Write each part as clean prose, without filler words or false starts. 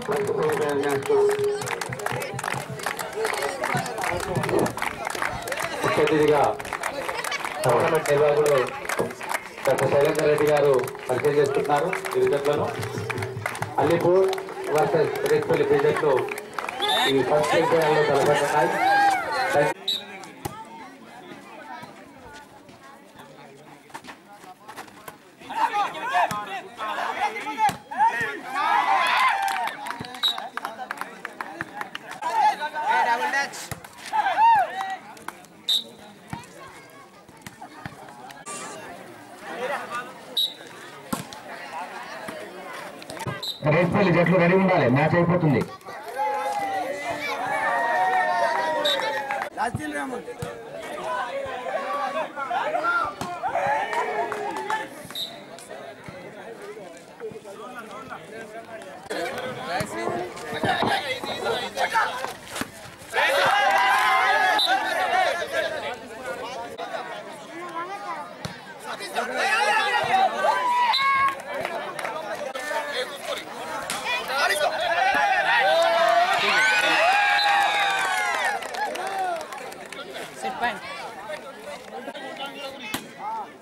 ముఖ్య అతిథిగా గవర్నమెంట్ నిర్వాహకులు డాక్టర్ శైలేందర్ రెడ్డి గారు పరిచయం చేస్తున్నారు. ఈ జట్లను అలీపూర్ వర్సెస్ రేట్పల్లి జట్లు ఈ ఫస్ట్ సెమీఫైనల్లో తలపడుతున్నాయి. రేట్పల్లి జట్లు రెడీ ఉండాలి, మ్యాచ్ అయిపోతుంది.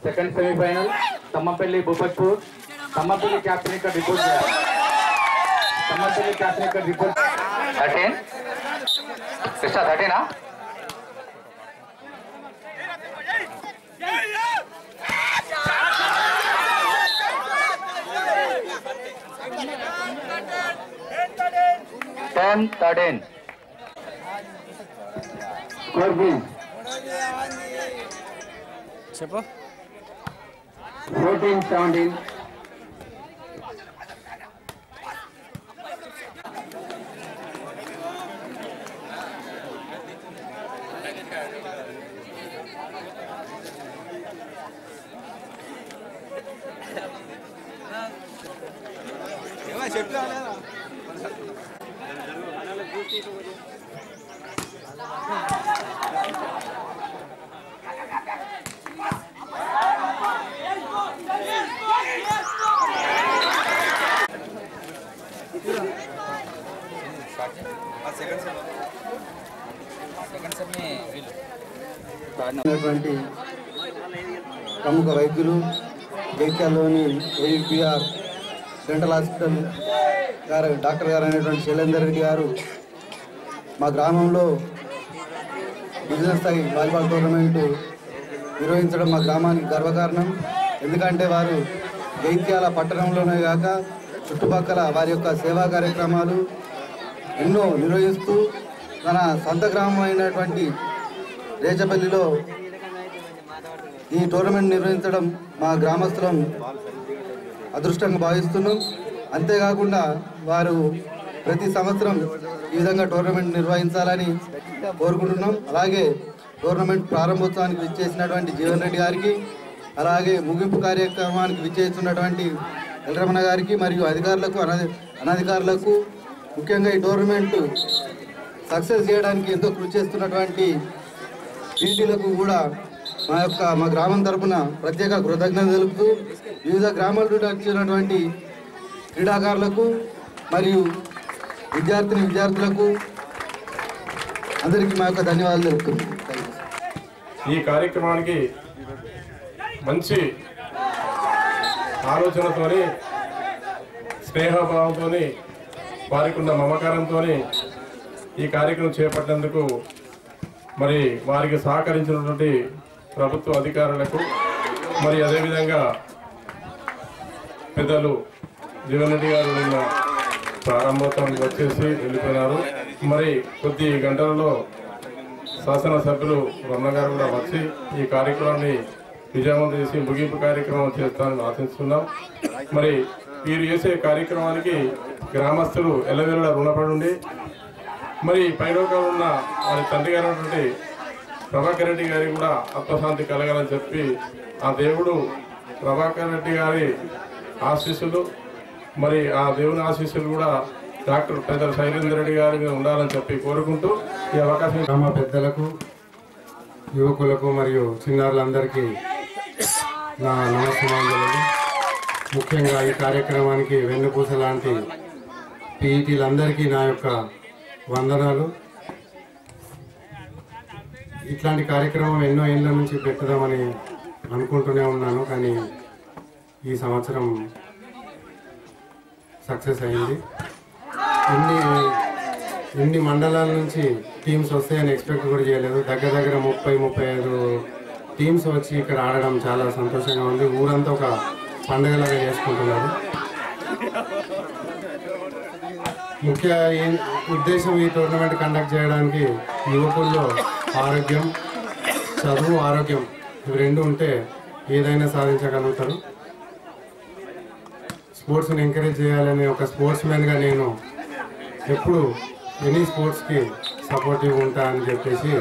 Second semifinal Thammapalli Bobbatpur. Thammapalli captain ఇక్కడ రిపోర్ట్ చేయాలి. తమ్మపల్లి క్యాప్టెన్ ఇక్కడ రిపోర్ట్ 13 కృష్ణ 13 10-13 చెప్పు 14-17 ప్రముఖ వైద్యులు జైత్యాల్లోని ఏవిపిఆర్ డెంటల్ హాస్పిటల్ గారు డాక్టర్ గారు అయినటువంటి శైలేందర్ రెడ్డి గారు మా గ్రామంలో బిజినెస్ స్థాయి వాలీబాల్ టోర్నమెంట్ నిర్వహించడం మా గ్రామానికి గర్వకారణం. ఎందుకంటే వారు జైత్యాల పట్టణంలోనే కాక చుట్టుపక్కల వారి యొక్క సేవా కార్యక్రమాలు ఎన్నో నిర్వహిస్తూ తన సొంత గ్రామం అయినటువంటి రేచపల్లిలో ఈ టోర్నమెంట్ నిర్వహించడం మా గ్రామస్తులం అదృష్టంగా భావిస్తున్నాం. అంతేకాకుండా వారు ప్రతి సంవత్సరం ఈ విధంగా టోర్నమెంట్ నిర్వహించాలని కోరుకుంటున్నాం. అలాగే టోర్నమెంట్ ప్రారంభోత్సవానికి విచ్చేసినటువంటి జీవన్ రెడ్డి గారికి, అలాగే ముగింపు కార్యక్రమానికి విచ్చేస్తున్నటువంటి ఎల్రమణ గారికి మరియు అధికారులకు అనధికారులకు, ముఖ్యంగా ఈ టోర్నమెంట్ సక్సెస్ చేయడానికి ఎంతో కృషి చేస్తున్నటువంటి టీటీలకు కూడా మా గ్రామం తరఫున ప్రత్యేక కృతజ్ఞతలు తెలుపుతూ వివిధ గ్రామాల నుండి వచ్చినటువంటి క్రీడాకారులకు మరియు విద్యార్థులకు అందరికీ మా యొక్క ధన్యవాదాలు తెలుపుతున్నాం. ఈ కార్యక్రమానికి మంచి ఆలోచనతోని, స్నేహభావంతో, వారికి ఉన్న మమకారంతో ఈ కార్యక్రమం చేపట్టినందుకు మరి వారికి సహకరించినటువంటి ప్రభుత్వ అధికారులకు, మరి అదేవిధంగా పెద్దలు జీవన్ రెడ్డి గారు నిన్న ప్రారంభోత్సవానికి వచ్చేసి వెళ్ళిపోయినారు. మరి కొద్ది గంటలలో శాసనసభ్యులు రమణ గారు కూడా వచ్చి ఈ కార్యక్రమాన్ని విజయవంతం చేసి ముగింపు కార్యక్రమం చేస్తానని ఆశిస్తున్నాం. మరి వీరు చేసే కార్యక్రమానికి గ్రామస్తులు ఎల్లవేళ రుణపడి ఉండి, మరి పైలోకాలు ఉన్న వారి తండ్రి గారు ఉన్నటువంటి ప్రభాకర్ రెడ్డి గారికి కూడా ఆత్మశాంతి కలగాలని చెప్పి ఆ దేవుడు ప్రభాకర్ రెడ్డి గారి ఆశీస్సులు, మరి ఆ దేవుని ఆశీస్సులు కూడా డాక్టర్ పెద్ద శైలేందర్ రెడ్డి గారి మీద ఉండాలని చెప్పి కోరుకుంటూ ఈ అవకాశం గ్రామ పెద్దలకు, యువకులకు మరియు చిన్నారులందరికీ నా నమస్కారాలు. ముఖ్యంగా ఈ కార్యక్రమానికి వెన్నుపూస లాంటి పీఈటీలందరికీ నా యొక్క వందనాలు. ఇట్లాంటి కార్యక్రమం ఎన్నో ఏళ్ళ నుంచి పెట్టుదామని అనుకుంటూనే ఉన్నాను, కానీ ఈ సంవత్సరం సక్సెస్ అయింది. ఇన్ని మండలాల నుంచి టీమ్స్ వస్తాయని ఎక్స్పెక్ట్ కూడా చేయలేదు. దగ్గర 30-35 టీమ్స్ వచ్చి ఇక్కడ ఆడడం చాలా సంతోషంగా ఉంది. ఊరంతా ఒక పండుగలాగా చేసుకుంటున్నారు. ముఖ్య ఉద్దేశం ఈ టోర్నమెంట్ కండక్ట్ చేయడానికి యువకుల్లో ఆరోగ్యం, చదువు, ఆరోగ్యం ఇవి రెండు ఉంటే ఏదైనా సాధించగలుగుతారు. స్పోర్ట్స్ని ఎంకరేజ్ చేయాలనే ఒక స్పోర్ట్స్ మ్యాన్గా నేను ఎప్పుడు ఎనీ స్పోర్ట్స్కి సపోర్టివ్ ఉంటా అని చెప్పేసి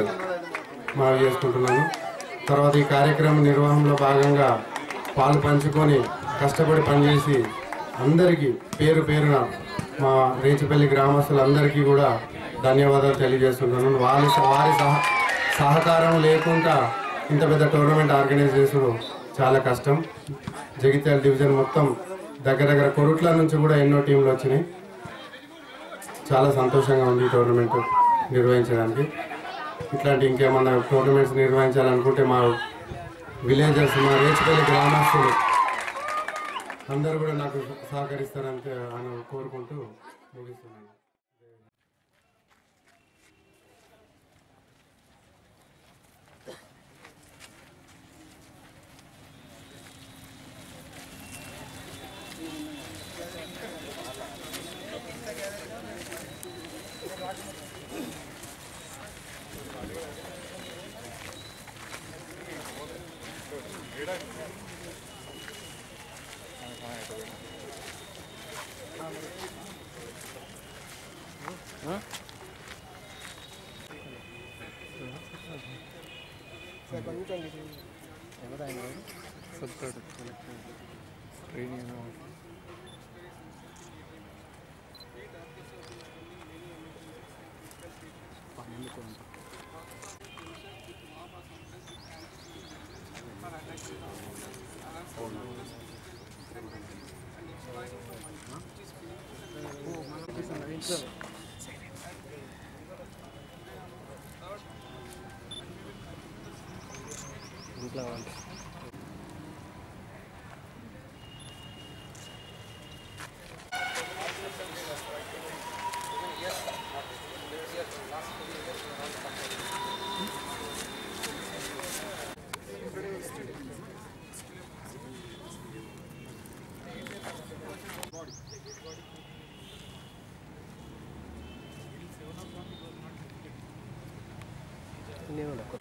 మనవి చేసుకుంటున్నాను. తర్వాత ఈ కార్యక్రమం నిర్వహణలో భాగంగా పాలు పంచుకొని కష్టపడి పనిచేసి అందరికీ పేరు పేరున మా రేచిపల్లి గ్రామస్తులందరికీ కూడా ధన్యవాదాలు తెలియజేస్తున్నాను. వారి సహకారం లేకుండా ఇంత పెద్ద టోర్నమెంట్ ఆర్గనైజ్ చేసుడు చాలా కష్టం. జగిత్యాల డివిజన్ మొత్తం దగ్గర కొరుట్ల నుంచి కూడా ఎన్నో టీంలు వచ్చినాయి. చాలా సంతోషంగా ఉంది ఈ టోర్నమెంట్ నిర్వహించడానికి. ఇట్లాంటి ఇంకేమన్నా టోర్నమెంట్స్ నిర్వహించాలనుకుంటే మా విలేజర్స్, మా రేచిపల్లి గ్రామస్తులు అందరూ కూడా నాకు సహకరిస్తారని కోరుకుంటూ ముగిస్తున్నాను.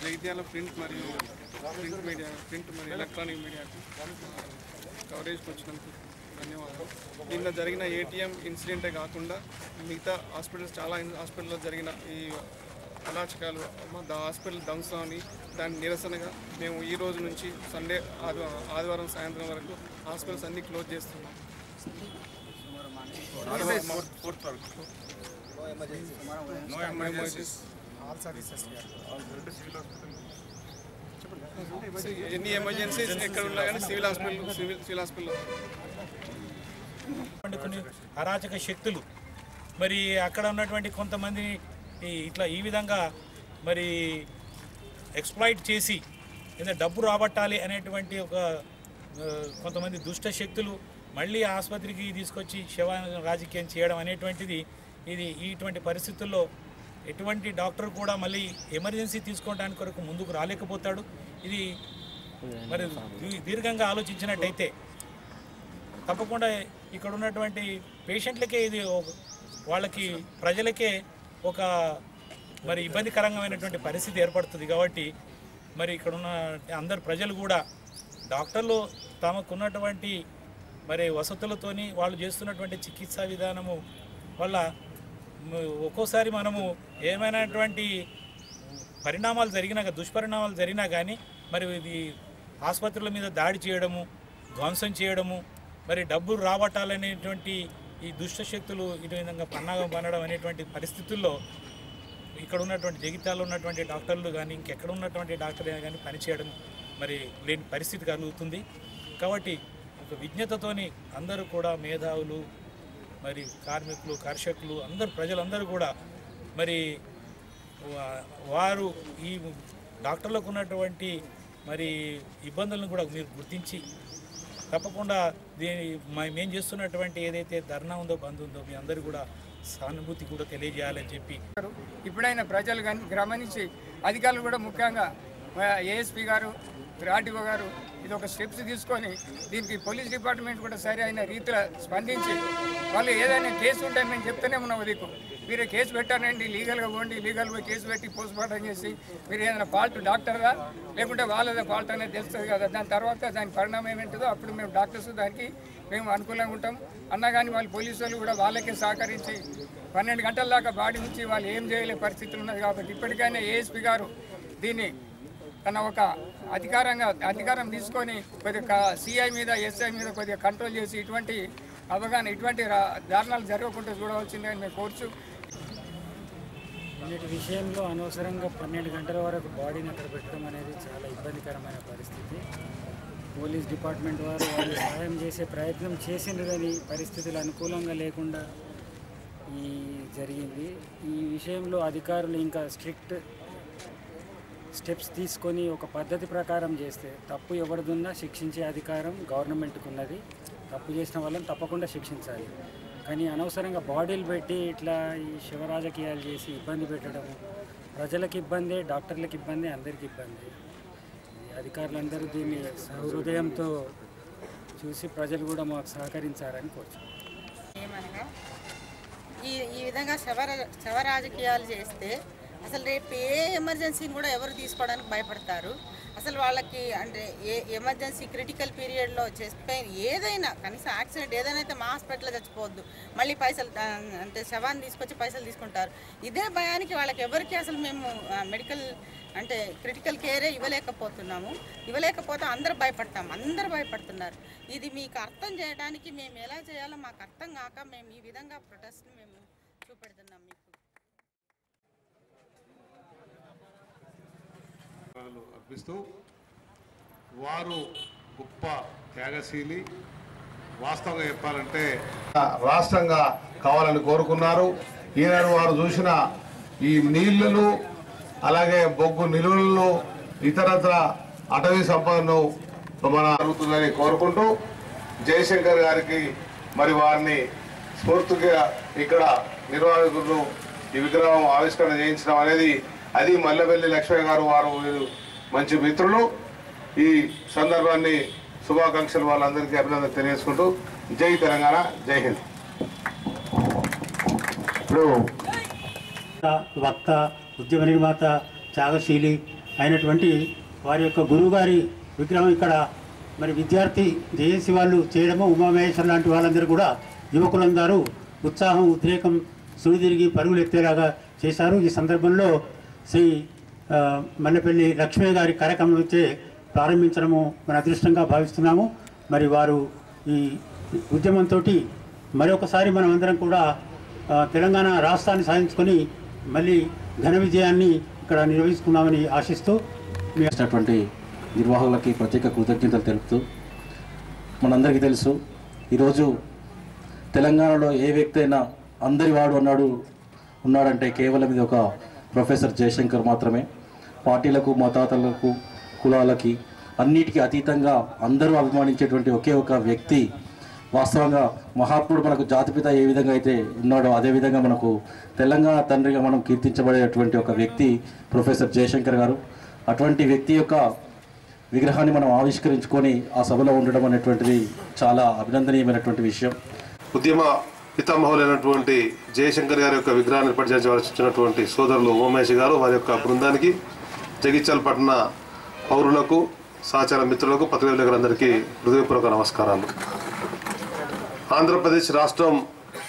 జగిత్యాల ప్రింట్ మరియు ఎలక్ట్రానిక్ మీడియాకు కవరేజ్కి వచ్చినందుకు ధన్యవాదాలు. నిన్న జరిగిన ఏటీఎం ఇన్సిడెంటే కాకుండా మిగతా హాస్పిటల్స్ చాలా హాస్పిటల్లో జరిగిన ఈ అరాచకాలు, హాస్పిటల్ ధ్వంసం అని దాని నిరసనగా మేము ఈ రోజు నుంచి సండే ఆదివారం సాయంత్రం వరకు హాస్పిటల్స్ అన్నీ క్లోజ్ చేస్తున్నాం. ఎన్ని ఎమర్జెన్సీస్ ఎక్కడ ఉన్నా కానీ సివిల్ హాస్పిటల్లో కొన్ని అరాచక శక్తులు మరి అక్కడ ఉన్నటువంటి కొంతమంది ఇట్లా ఈ విధంగా మరి ఎక్స్ప్లాయిట్ చేసి డబ్బు రాబట్టాలి అనేటువంటి ఒక కొంతమంది దుష్ట శక్తులు మళ్ళీ ఆసుపత్రికి తీసుకొచ్చి శవ రాజకీయం చేయడం అనేటువంటిది ఇటువంటి పరిస్థితుల్లో ఎటువంటి డాక్టర్ కూడా మళ్ళీ ఎమర్జెన్సీ తీసుకోవడానికి కొరకు ముందుకు రాలేకపోతాడు. ఇది మరి దీర్ఘంగా ఆలోచించినట్టయితే తప్పకుండా ఇక్కడ ఉన్నటువంటి పేషెంట్లకే ఇది వాళ్ళకి ప్రజలకే ఒక మరి ఇబ్బందికరంగామైనటువంటి పరిస్థితి ఏర్పడుతుంది. కాబట్టి మరి ఇక్కడ ఉన్న అందరు ప్రజలు కూడా డాక్టర్లు తమకున్నటువంటి మరి వసతులతోని వాళ్ళు చేస్తున్నటువంటి చికిత్సా విధానము వల్ల ఒక్కోసారి మనము ఏమైనటువంటి పరిణామాలు జరిగినా దుష్పరిణామాలు జరిగినా కానీ మరి ఇది ఆసుపత్రుల మీద దాడి చేయడము, ధ్వంసం చేయడము, మరి డబ్బులు రాబట్టాలనేటువంటి ఈ దుష్ట శక్తులు ఈ విధంగా పన్నాగం పనడం అనేటువంటి పరిస్థితుల్లో ఇక్కడ ఉన్నటువంటి జగిత్యాలలో ఉన్నటువంటి డాక్టర్లు కానీ ఇంకెక్కడ ఉన్నటువంటి డాక్టర్లు కానీ పనిచేయడం మరి లేని పరిస్థితి కలుగుతుంది. కాబట్టి ఒక విజ్ఞతతోని అందరూ కూడా మేధావులు మరి కార్మికులు, కర్షకులు అందరూ, ప్రజలందరూ కూడా మరి వారు ఈ డాక్టర్లకు ఉన్నటువంటి మరి ఇబ్బందులను కూడా మీరు గుర్తించి తప్పకుండా మేము చేస్తున్నటువంటి ఏదైతే ధర్నా ఉందో, బంద్ ఉందో, మీ అందరూ కూడా సానుభూతి కూడా తెలియజేయాలని చెప్పి ఇప్పుడైనా ప్రజలు కానీ గమనించి అధికారులు కూడా ముఖ్యంగా ఏఎస్పీ గారు, ఆర్టీఓ గారు ఇది ఒక స్టెప్స్ తీసుకొని దీనికి పోలీస్ డిపార్ట్మెంట్ కూడా సరి అయిన రీతిలో స్పందించి వాళ్ళు ఏదైనా కేసు ఉంటే మేము చెప్తూనే ఉన్నాం, దిక్కు మీరు కేసు పెట్టారండి, లీగల్గా పోండి, లీగల్గా కేసు పెట్టి పోస్ట్ మార్టం చేసి మీరు ఏదైనా ఫాల్ట్ డాక్టర్దా లేకుంటే వాళ్ళదే ఫాల్ట్ అనేది తెలుస్తుంది కదా, దాని తర్వాత దాని పరిణామం ఏమింటుందో అప్పుడు మేము డాక్టర్స్ దానికి మేము అనుకూలంగా ఉంటాం అన్నా. కానీ వాళ్ళు పోలీసు వాళ్ళు కూడా వాళ్ళకే సహకరించి 12 గంటల దాకా బాడీ నుంచి వాళ్ళు ఏం చేయలే పరిస్థితులు ఉన్నది. కాబట్టి ఇప్పటికైనా ఏఎస్పీ గారు దీన్ని తన ఒక అధికారం తీసుకొని కొద్దిగా సిఐ మీద, ఎస్ఐ మీద కొద్దిగా కంట్రోల్ చేసి ఇటువంటి అవగాహన, ఇటువంటి దారుణాలు జరగకుండా చూడవలసిందని మేము కోరుచు. వీటి విషయంలో అనవసరంగా 12 గంటల వరకు బాడీని అక్కడ పెట్టడం అనేది చాలా ఇబ్బందికరమైన పరిస్థితి. పోలీస్ డిపార్ట్మెంట్ వారు సహాయం చేసే ప్రయత్నం చేసిండ్రు, కానీ పరిస్థితులు అనుకూలంగా లేకుండా జరిగింది. ఈ విషయంలో అధికారులు ఇంకా స్ట్రిక్ట్ స్టెప్స్ తీసుకొని ఒక పద్ధతి ప్రకారం చేస్తే తప్పు ఎవరిదున్నా శిక్షించే అధికారం గవర్నమెంట్కి ఉన్నది. తప్పు చేసిన వాళ్ళని తప్పకుండా శిక్షించాలి. కానీ అనవసరంగా బాడీలు పెట్టి ఇట్లా ఈ శివ రాజకీయాలు చేసి ఇబ్బంది పెట్టడము ప్రజలకు ఇబ్బంది, డాక్టర్లకు ఇబ్బంది, అందరికీ ఇబ్బంది. అధికారులందరూ దీన్ని సహృదయంతో చూసి ప్రజలు కూడా మాకు సహకరించారని కోరుచున్నాం. ఏమనగా ఈ విధంగా శవ రాజకీయాలు చేస్తే అసలు రేపు ఏ ఎమర్జెన్సీని కూడా ఎవరు తీసుకోవడానికి భయపడతారు. అసలు వాళ్ళకి అంటే ఎమర్జెన్సీ క్రిటికల్ పీరియడ్లో చేస్తే ఏదైనా కనీసం యాక్సిడెంట్ ఏదైనా అయితే మా హాస్పిటల్లో చచ్చిపోవద్దు, మళ్ళీ పైసలు అంటే శవాన్ని తీసుకొచ్చి పైసలు తీసుకుంటారు. ఇదే భయానికి వాళ్ళకి ఎవరికి అసలు మేము మెడికల్ అంటే క్రిటికల్ కేరే ఇవ్వలేకపోతే అందరూ భయపడుతున్నారు. ఇది మీకు అర్థం చేయడానికి మేము ఎలా చేయాలో మాకు అర్థం కాక మేము ఈ విధంగా ప్రొటెస్ట్ని మేము చూపెడుతున్నాం. మీకు అర్పిస్తూ వారు గొప్ప త్యాగశీలి. వాస్తవంగా చెప్పాలంటే రాష్ట్రంగా కావాలని కోరుకున్నారు. ఈనాడు వారు చూసిన ఈ నీళ్లను, అలాగే బొగ్గు నిలువలను, ఇతరత్ర అటవీ సంపదను మన జరుగుతుందని కోరుకుంటూ జయశంకర్ గారికి మరి వారిని స్ఫూర్తిగా ఇక్కడ నిర్వాహకులు ఈ విగ్రహం ఆవిష్కరణ చేయించడం అనేది అది మల్లెపల్లి లక్ష్మయ్య గారు వారు మంచి మిత్రులు. ఈ సందర్భాన్ని శుభాకాంక్షలు వాళ్ళందరికీ అభినందన తెలియజేసుకుంటూ జై తెలంగాణ, జై హింద్. ఇప్పుడు వక్త, ఉద్యమ నిర్మాత, త్యాగశీలి అయినటువంటి వారి యొక్క గురువు గారి విగ్రహం ఇక్కడ మరి విద్యార్థి జేఏసీ వాళ్ళు చేయడము, ఉమామహేశ్వర్ లాంటి వాళ్ళందరూ కూడా యువకులందరూ ఉత్సాహం, ఉద్రేకం, సుడిదిరిగి పరుగులు ఎత్తేలాగా చేశారు. ఈ సందర్భంలో శ్రీ మల్లెపల్లి లక్ష్మయ్య గారి కార్యక్రమం వచ్చే ప్రారంభించడము మన అదృష్టంగా భావిస్తున్నాము. మరి వారు ఈ ఉద్యమంతో మరొకసారి మనం అందరం కూడా తెలంగాణ రాష్ట్రాన్ని సాధించుకొని మళ్ళీ ఘన విజయాన్ని ఇక్కడ నిర్వహిస్తున్నామని ఆశిస్తూ చేసినటువంటి నిర్వాహకులకి ప్రత్యేక కృతజ్ఞతలు తెలుపుతూ, మనందరికీ తెలుసు ఈరోజు తెలంగాణలో ఏ వ్యక్తి అయినా అందరి వాడు ఉన్నాడంటే కేవలం ఇది ఒక ప్రొఫెసర్ జయశంకర్ మాత్రమే. పార్టీలకు, మతాలకు, కులాలకి అన్నిటికీ అతీతంగా అందరూ అభిమానించేటువంటి ఒకే ఒక వ్యక్తి. వాస్తవంగా మహాత్ముడు మనకు జాతిపిత ఏ విధంగా అయితే ఉన్నాడో అదేవిధంగా మనకు తెలంగాణ తండ్రిగా మనం కీర్తించబడేటువంటి ఒక వ్యక్తి ప్రొఫెసర్ జయశంకర్ గారు. అటువంటి వ్యక్తి యొక్క విగ్రహాన్ని మనం ఆవిష్కరించుకొని ఆ సభలో ఉండడం అనేటువంటిది చాలా అభినందనీయమైనటువంటి విషయం. ఉద్యమ పితామహులైనటువంటి జయశంకర్ గారి యొక్క విగ్రహాన్ని ఏర్పాటు చేసినటువంటి సోదరులు ఉమామహేష్ గారు, వారి యొక్క బృందానికి, జగిత్యాల పట్టణ పౌరులకు, సహచార మిత్రులకు, పత్రికా విలేకరులందరికీ హృదయపూర్వక నమస్కారాలు. ఆంధ్రప్రదేశ్ రాష్ట్రం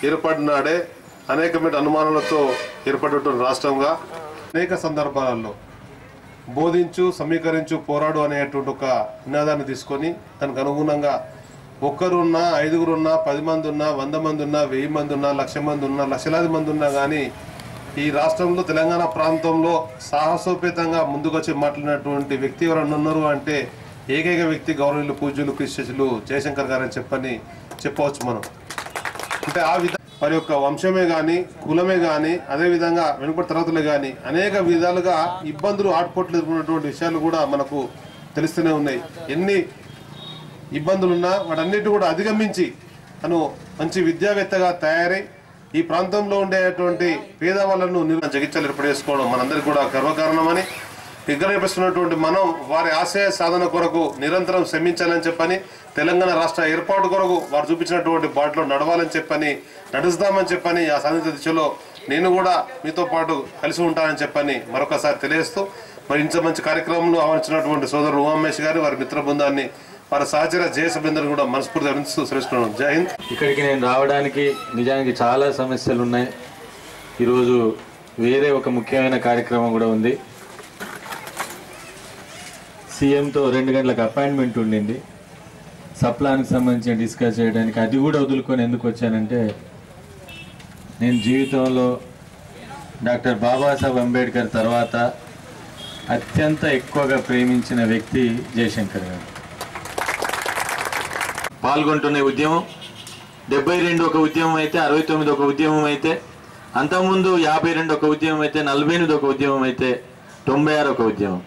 ఏర్పడిన నాడే అనేకమైన అనుమానాలతో ఏర్పడినటువంటి రాష్ట్రంగా అనేక సందర్భాలలో బోధించు, సమీకరించు, పోరాడు అనేటువంటి ఒక నినాదాన్ని తీసుకొని దానికి అనుగుణంగా ఒక్కరున్నా, 5గురున్నా, 10 మంది ఉన్నా, 100 మంది ఉన్నా, 1000 మంది ఉన్నా, 1,00,000 మంది ఉన్నా, లక్షలాది మంది ఉన్నా కానీ ఈ రాష్ట్రంలో తెలంగాణ ప్రాంతంలో సాహసోపేతంగా ముందుకొచ్చి మాట్లాడినటువంటి వ్యక్తి ఎవరైనా ఉన్నారు అంటే ఏకైక వ్యక్తి గౌరవనీయులు, పూజ్యులు, క్రిస్టియన్లు జయశంకర్ గారని చెప్పవచ్చు మనం. అంటే ఆ విధంగా వారి యొక్క వంశమే కానీ కులమే కానీ అదేవిధంగా వెనుకబడి తరగతులే కానీ అనేక విధాలుగా ఇబ్బందులు ఆటుపోట్లు ఎదుర్కొన్నటువంటి విషయాలు కూడా మనకు తెలుస్తూనే ఉన్నాయి. ఎన్ని ఇబ్బందులున్నా వాటన్నిటి కూడా అధిగమించి తను మంచి విద్యావేత్తగా తయారై ఈ ప్రాంతంలో ఉండేటువంటి పేదవాళ్లను జగిత్యాలు ఏర్పాటు చేసుకోవడం మనందరికీ కూడా గర్వకారణమని, విగ్రహిస్తున్నటువంటి మనం వారి ఆశయ సాధన కొరకు నిరంతరం శ్రమించాలని చెప్పని, తెలంగాణ రాష్ట్ర ఏర్పాటు కొరకు వారు చూపించినటువంటి బాటలో నడవాలని చెప్పని, నడుస్తామని చెప్పని, ఆ సాధిత దిశలో నేను కూడా మీతో పాటు కలిసి ఉంటానని చెప్పని మరొకసారి తెలియజేస్తూ, మరి ఇంత మంచి కార్యక్రమంలో ఆహ్వానించినటువంటి సోదరుడు ఉమామేష్ గారు, వారి మిత్ర బృందాన్ని, వారి సహచర జేఏసీ బృందాన్ని కూడా మనస్ఫూర్తిగా అభినందిస్తూ శ్రేష్ఠున్నాను. జై హింద్. ఇక్కడికి నేను రావడానికి నిజానికి చాలా సమస్యలు ఉన్నాయి. ఈరోజు వేరే ఒక ముఖ్యమైన కార్యక్రమం కూడా ఉంది. సీఎంతో 2 గంటలకు అపాయింట్మెంట్ ఉండింది, సప్లాన్కి సంబంధించిన డిస్కస్ చేయడానికి. అది కూడా వదులుకొని ఎందుకు వచ్చానంటే, నేను జీవితంలో డాక్టర్ బాబాసాహెబ్ అంబేద్కర్ తర్వాత అత్యంత ఎక్కువగా ప్రేమించిన వ్యక్తి జయశంకర్ గారు. పాల్గొంటున్న ఉద్యమం 72 ఒక ఉద్యమం అయితే, 69 ఒక ఉద్యమం అయితే, అంతకుముందు 52 ఒక ఉద్యమం అయితే, 48 ఒక ఉద్యమం అయితే, 96 ఒక ఉద్యమం.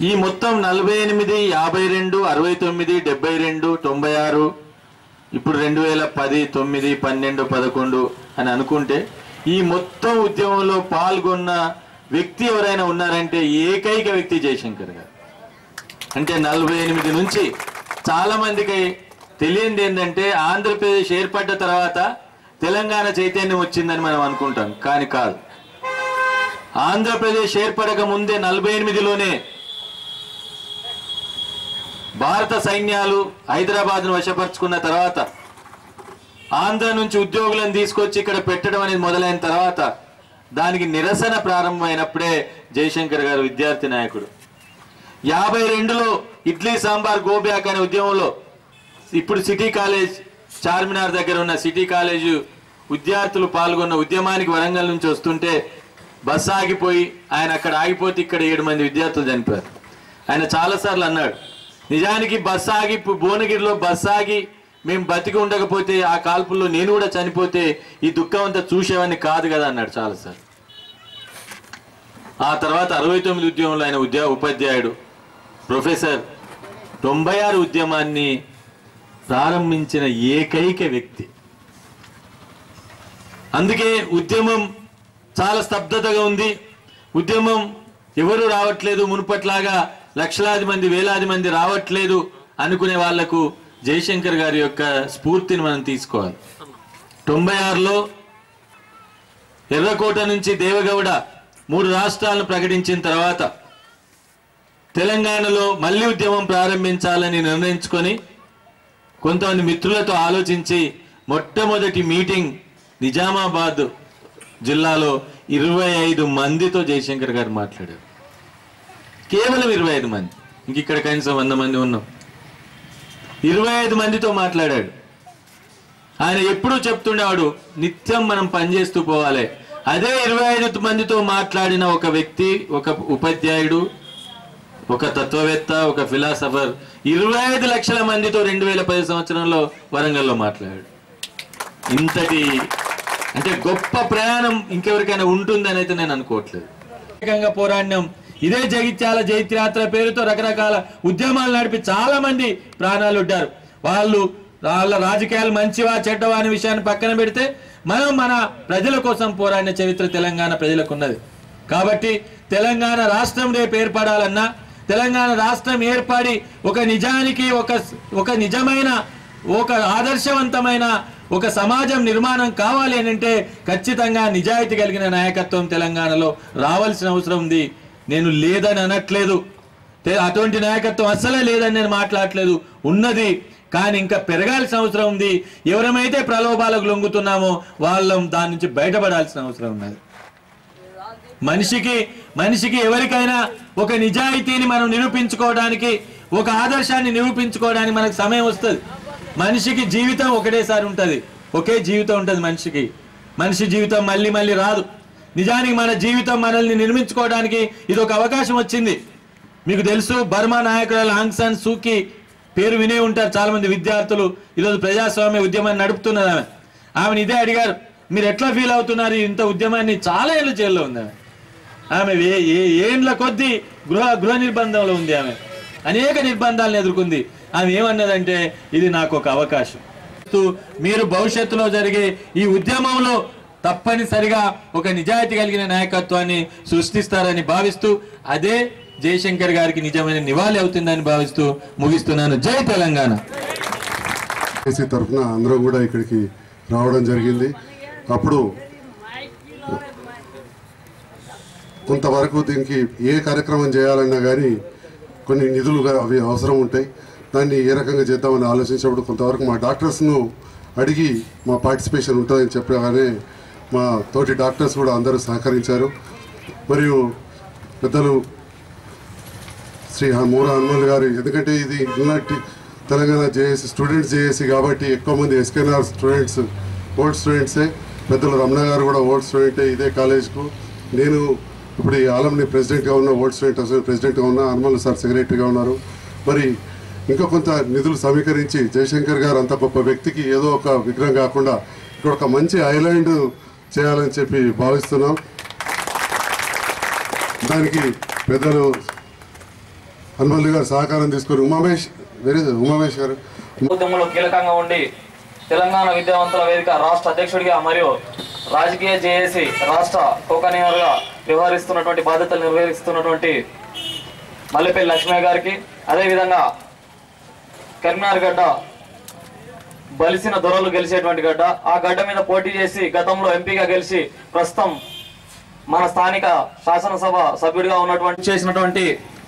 ఈ మొత్తం 48, 52, 69, 72, 96, ఇప్పుడు 2010, 9, 12, 11 అని అనుకుంటే ఈ మొత్తం ఉద్యమంలో పాల్గొన్న వ్యక్తి ఎవరైనా ఉన్నారంటే ఏకైక వ్యక్తి జయశంకర్ గారు. అంటే 48 నుంచి చాలా మందికి తెలియంది ఏంటంటే, ఆంధ్రప్రదేశ్ ఏర్పడ్డ తర్వాత తెలంగాణ చైతన్యం వచ్చిందని మనం అనుకుంటాం, కానీ కాదు. ఆంధ్రప్రదేశ్ ఏర్పడక ముందే 48లోనే భారత సైన్యాలు హైదరాబాద్ను వశపరుచుకున్న తర్వాత, ఆంధ్ర నుంచి ఉద్యోగులను తీసుకొచ్చి ఇక్కడ పెట్టడం అనేది మొదలైన తర్వాత, దానికి నిరసన ప్రారంభమైనప్పుడే జయశంకర్ గారు విద్యార్థి నాయకుడు. 52లో ఇడ్లీ సాంబార్ గో బ్యాక్ అనే ఉద్యమంలో, ఇప్పుడు సిటీ కాలేజ్ చార్మినార్ దగ్గర ఉన్న సిటీ కాలేజ్ విద్యార్థులు పాల్గొన్న ఉద్యమానికి వరంగల్ నుంచి వస్తుంటే బస్సు ఆగిపోయి, ఆయన అక్కడ ఆగిపోతే ఇక్కడ 7 మంది విద్యార్థులు చనిపోయారు. ఆయన చాలాసార్లు అన్నాడు, నిజానికి బస్సు ఆగి భువనగిరిలో బస్సు ఆగి మేము బతికి ఉండకపోతే, ఆ కాల్పుల్లో నేను కూడా చనిపోతే ఈ దుఃఖం అంతా చూసేవాడిని కాదు కదా అన్నాడు చాలాసార్లు. ఆ తర్వాత 69 ఉద్యమంలో ఆయన ఉపాధ్యాయుడు, ప్రొఫెసర్. 96 ఉద్యమాన్ని ప్రారంభించిన ఏకైక వ్యక్తి. అందుకే ఉద్యమం చాలా స్తబ్దతగా ఉంది. ఉద్యమం ఎవరు రావట్లేదు, మునుపట్లాగా లక్షలాది మంది వేలాది మంది రావట్లేదు అనుకునే వాళ్లకు జయశంకర్ గారి యొక్క స్ఫూర్తిని మనం తీసుకోవాలి. 96లో ఎర్రకోట నుంచి దేవగౌడ 3 రాష్ట్రాలను ప్రకటించిన తర్వాత తెలంగాణలో మళ్ళీ ఉద్యమం ప్రారంభించాలని నిర్ణయించుకొని కొంతమంది మిత్రులతో ఆలోచించి మొట్టమొదటి మీటింగ్ నిజామాబాద్ జిల్లాలో 25 మందితో జయశంకర్ గారు మాట్లాడారు. కేవలం 25 మంది, ఇంక ఇక్కడ కనీసం 100 మంది ఉన్నాం. 25 మందితో మాట్లాడాడు. ఆయన ఎప్పుడూ చెప్తుండేవాడు, నిత్యం మనం పనిచేస్తూ పోవాలి. అదే 25 మందితో మాట్లాడిన ఒక వ్యక్తి, ఒక ఉపాధ్యాయుడు, ఒక తత్వవేత్త, ఒక ఫిలాసఫర్ 25 లక్షల మందితో 2010 సంవత్సరంలో వరంగల్లో మాట్లాడాడు. ఇంతటి అంటే గొప్ప ప్రయాణం ఇంకెవరికైనా ఉంటుందని అయితే నేను అనుకోవట్లేదు. పోరాడినాం. ఇదే జగిత్యాల జైత్యాత్ర పేరుతో రకరకాల ఉద్యమాలు నడిపి చాలా మంది ప్రాణాలు ఉంటారు. వాళ్ళ రాజకీయాలు మంచివా చెడ్డవా అనే విషయాన్ని పక్కన పెడితే మనం మన ప్రజల కోసం పోరాడిన చరిత్ర తెలంగాణ ప్రజలకు ఉన్నది. కాబట్టి తెలంగాణ రాష్ట్రం రేపు ఏర్పడాలన్నా, తెలంగాణ రాష్ట్రం ఏర్పడి ఒక నిజానికి ఒక నిజమైన ఒక ఆదర్శవంతమైన ఒక సమాజం నిర్మాణం కావాలి అని అంటే ఖచ్చితంగా నిజాయితీ కలిగిన నాయకత్వం తెలంగాణలో రావాల్సిన అవసరం ఉంది. నేను లేదని అనట్లేదు, అటువంటి నాయకత్వం అస్సలే లేదని నేను మాట్లాడట్లేదు, ఉన్నది. కానీ ఇంకా పెరగాల్సిన అవసరం ఉంది. ఎవరమైతే ప్రలోభాలకు లొంగుతున్నామో వాళ్ళం దాని నుంచి బయటపడాల్సిన అవసరం ఉన్నది. మనిషికి ఎవరికైనా ఒక నిజాయితీని మనం నిరూపించుకోవడానికి, ఒక ఆదర్శాన్ని నిరూపించుకోవడానికి మనకు సమయం వస్తుంది. మనిషికి జీవితం ఒకటేసారి ఉంటుంది, ఒకే జీవితం ఉంటుంది మనిషికి. మనిషి జీవితం మళ్ళీ మళ్ళీ రాదు. నిజానికి మన జీవితం మనల్ని నిర్మించుకోవడానికి ఇది ఒక అవకాశం వచ్చింది. మీకు తెలుసు, బర్మా నాయకురాలు ఆంగ్ సాన్ సూకీ పేరు వినే ఉంటారు చాలా మంది విద్యార్థులు. ఈరోజు ప్రజాస్వామ్య ఉద్యమాన్ని నడుపుతున్నారు. ఆమె ఆమెను ఇదే అడిగారు, మీరు ఎట్లా ఫీల్ అవుతున్నారు ఇంత ఉద్యమాన్ని? చాలా ఏళ్ళు జైల్లో ఉంది ఆమె. ఏండ్ల కొద్దీ గృహ నిర్బంధంలో ఉంది ఆమె. అనేక నిర్బంధాలను ఎదుర్కొంది. ఆమె ఏమన్నదంటే, ఇది నాకు ఒక అవకాశం. మీరు భవిష్యత్తులో జరిగే ఈ ఉద్యమంలో తప్పనిసరిగా ఒక నిజాయితీ కలిగిన నాయకత్వాన్ని సృష్టిస్తారని భావిస్తూ, అదే జయశంకర్ గారికి నిజమైన నివాళి అవుతుందని భావిస్తూ ముగిస్తున్నాను. జై తెలంగాణ. తరఫున అందరం కూడా ఇక్కడికి రావడం జరిగింది. అప్పుడు కొంతవరకు దీనికి ఏ కార్యక్రమం చేయాలన్నా కానీ కొన్ని నిధులుగా అవి అవసరం ఉంటాయి. దాన్ని ఏ రకంగా చేద్దామని ఆలోచించినప్పుడు కొంతవరకు మా డాక్టర్స్ను అడిగి మా పార్టిసిపేషన్ ఉంటుందని చెప్పగానే మా తోటి డాక్టర్స్ కూడా అందరూ సహకరించారు. మరియు పెద్దలు శ్రీ మూరా హనుమల్ గారు, ఎందుకంటే ఇది తెలంగాణ జేఏసీ స్టూడెంట్స్ జేఏసీ కాబట్టి ఎక్కువ మంది ఎస్కేఎన్ఆర్ స్టూడెంట్స్ ఓల్డ్ స్టూడెంట్సే. పెద్దలు రమణ గారు కూడా ఓల్డ్ స్టూడెంటే ఇదే కాలేజ్కు. నేను ఇప్పుడు ఈ ఆలంని ప్రెసిడెంట్గా ఉన్న, ఓల్డ్ స్టూడెంట్ అసోసియేషన్ ప్రెసిడెంట్గా ఉన్న, హనుమల్ సార్ సెక్రటరీగా ఉన్నారు. మరి ఇంకా కొంత నిధులు సమీకరించి జయశంకర్ గారు అంత గొప్ప వ్యక్తికి ఏదో ఒక విగ్రహం కాకుండా ఇక్కడ ఒక మంచి ఐలాండ్ చేయాలని చెప్పి భావిస్తున్నాం. దానికి పెద్దలు హనుమల్ గారు సహకారం తీసుకొని ఉమామేష్ గారు ఉద్యమంలో కీలకంగా ఉండి తెలంగాణ విద్యావంతుల వేదిక రాష్ట్ర అధ్యక్షుడిగా మరియు రాజకీయ జేఏసీ రాష్ట్ర కోకనీయర్గా వ్యవహరిస్తున్నటువంటి బాధ్యతలు నిర్వహిస్తున్నటువంటి మల్లెపల్లి లక్ష్మయ్య గారికి, అదేవిధంగా కరీంనగర్ గడ్డ బలిసిన దొరలు గెలిచేటువంటి గడ్డ, ఆ గడ్డ మీద పోటీ చేసి గతంలో ఎంపీగా గెలిచి ప్రస్తుతం మన స్థానిక శాసనసభ సభ్యుడిగా ఉన్నటువంటి చేసినటువంటి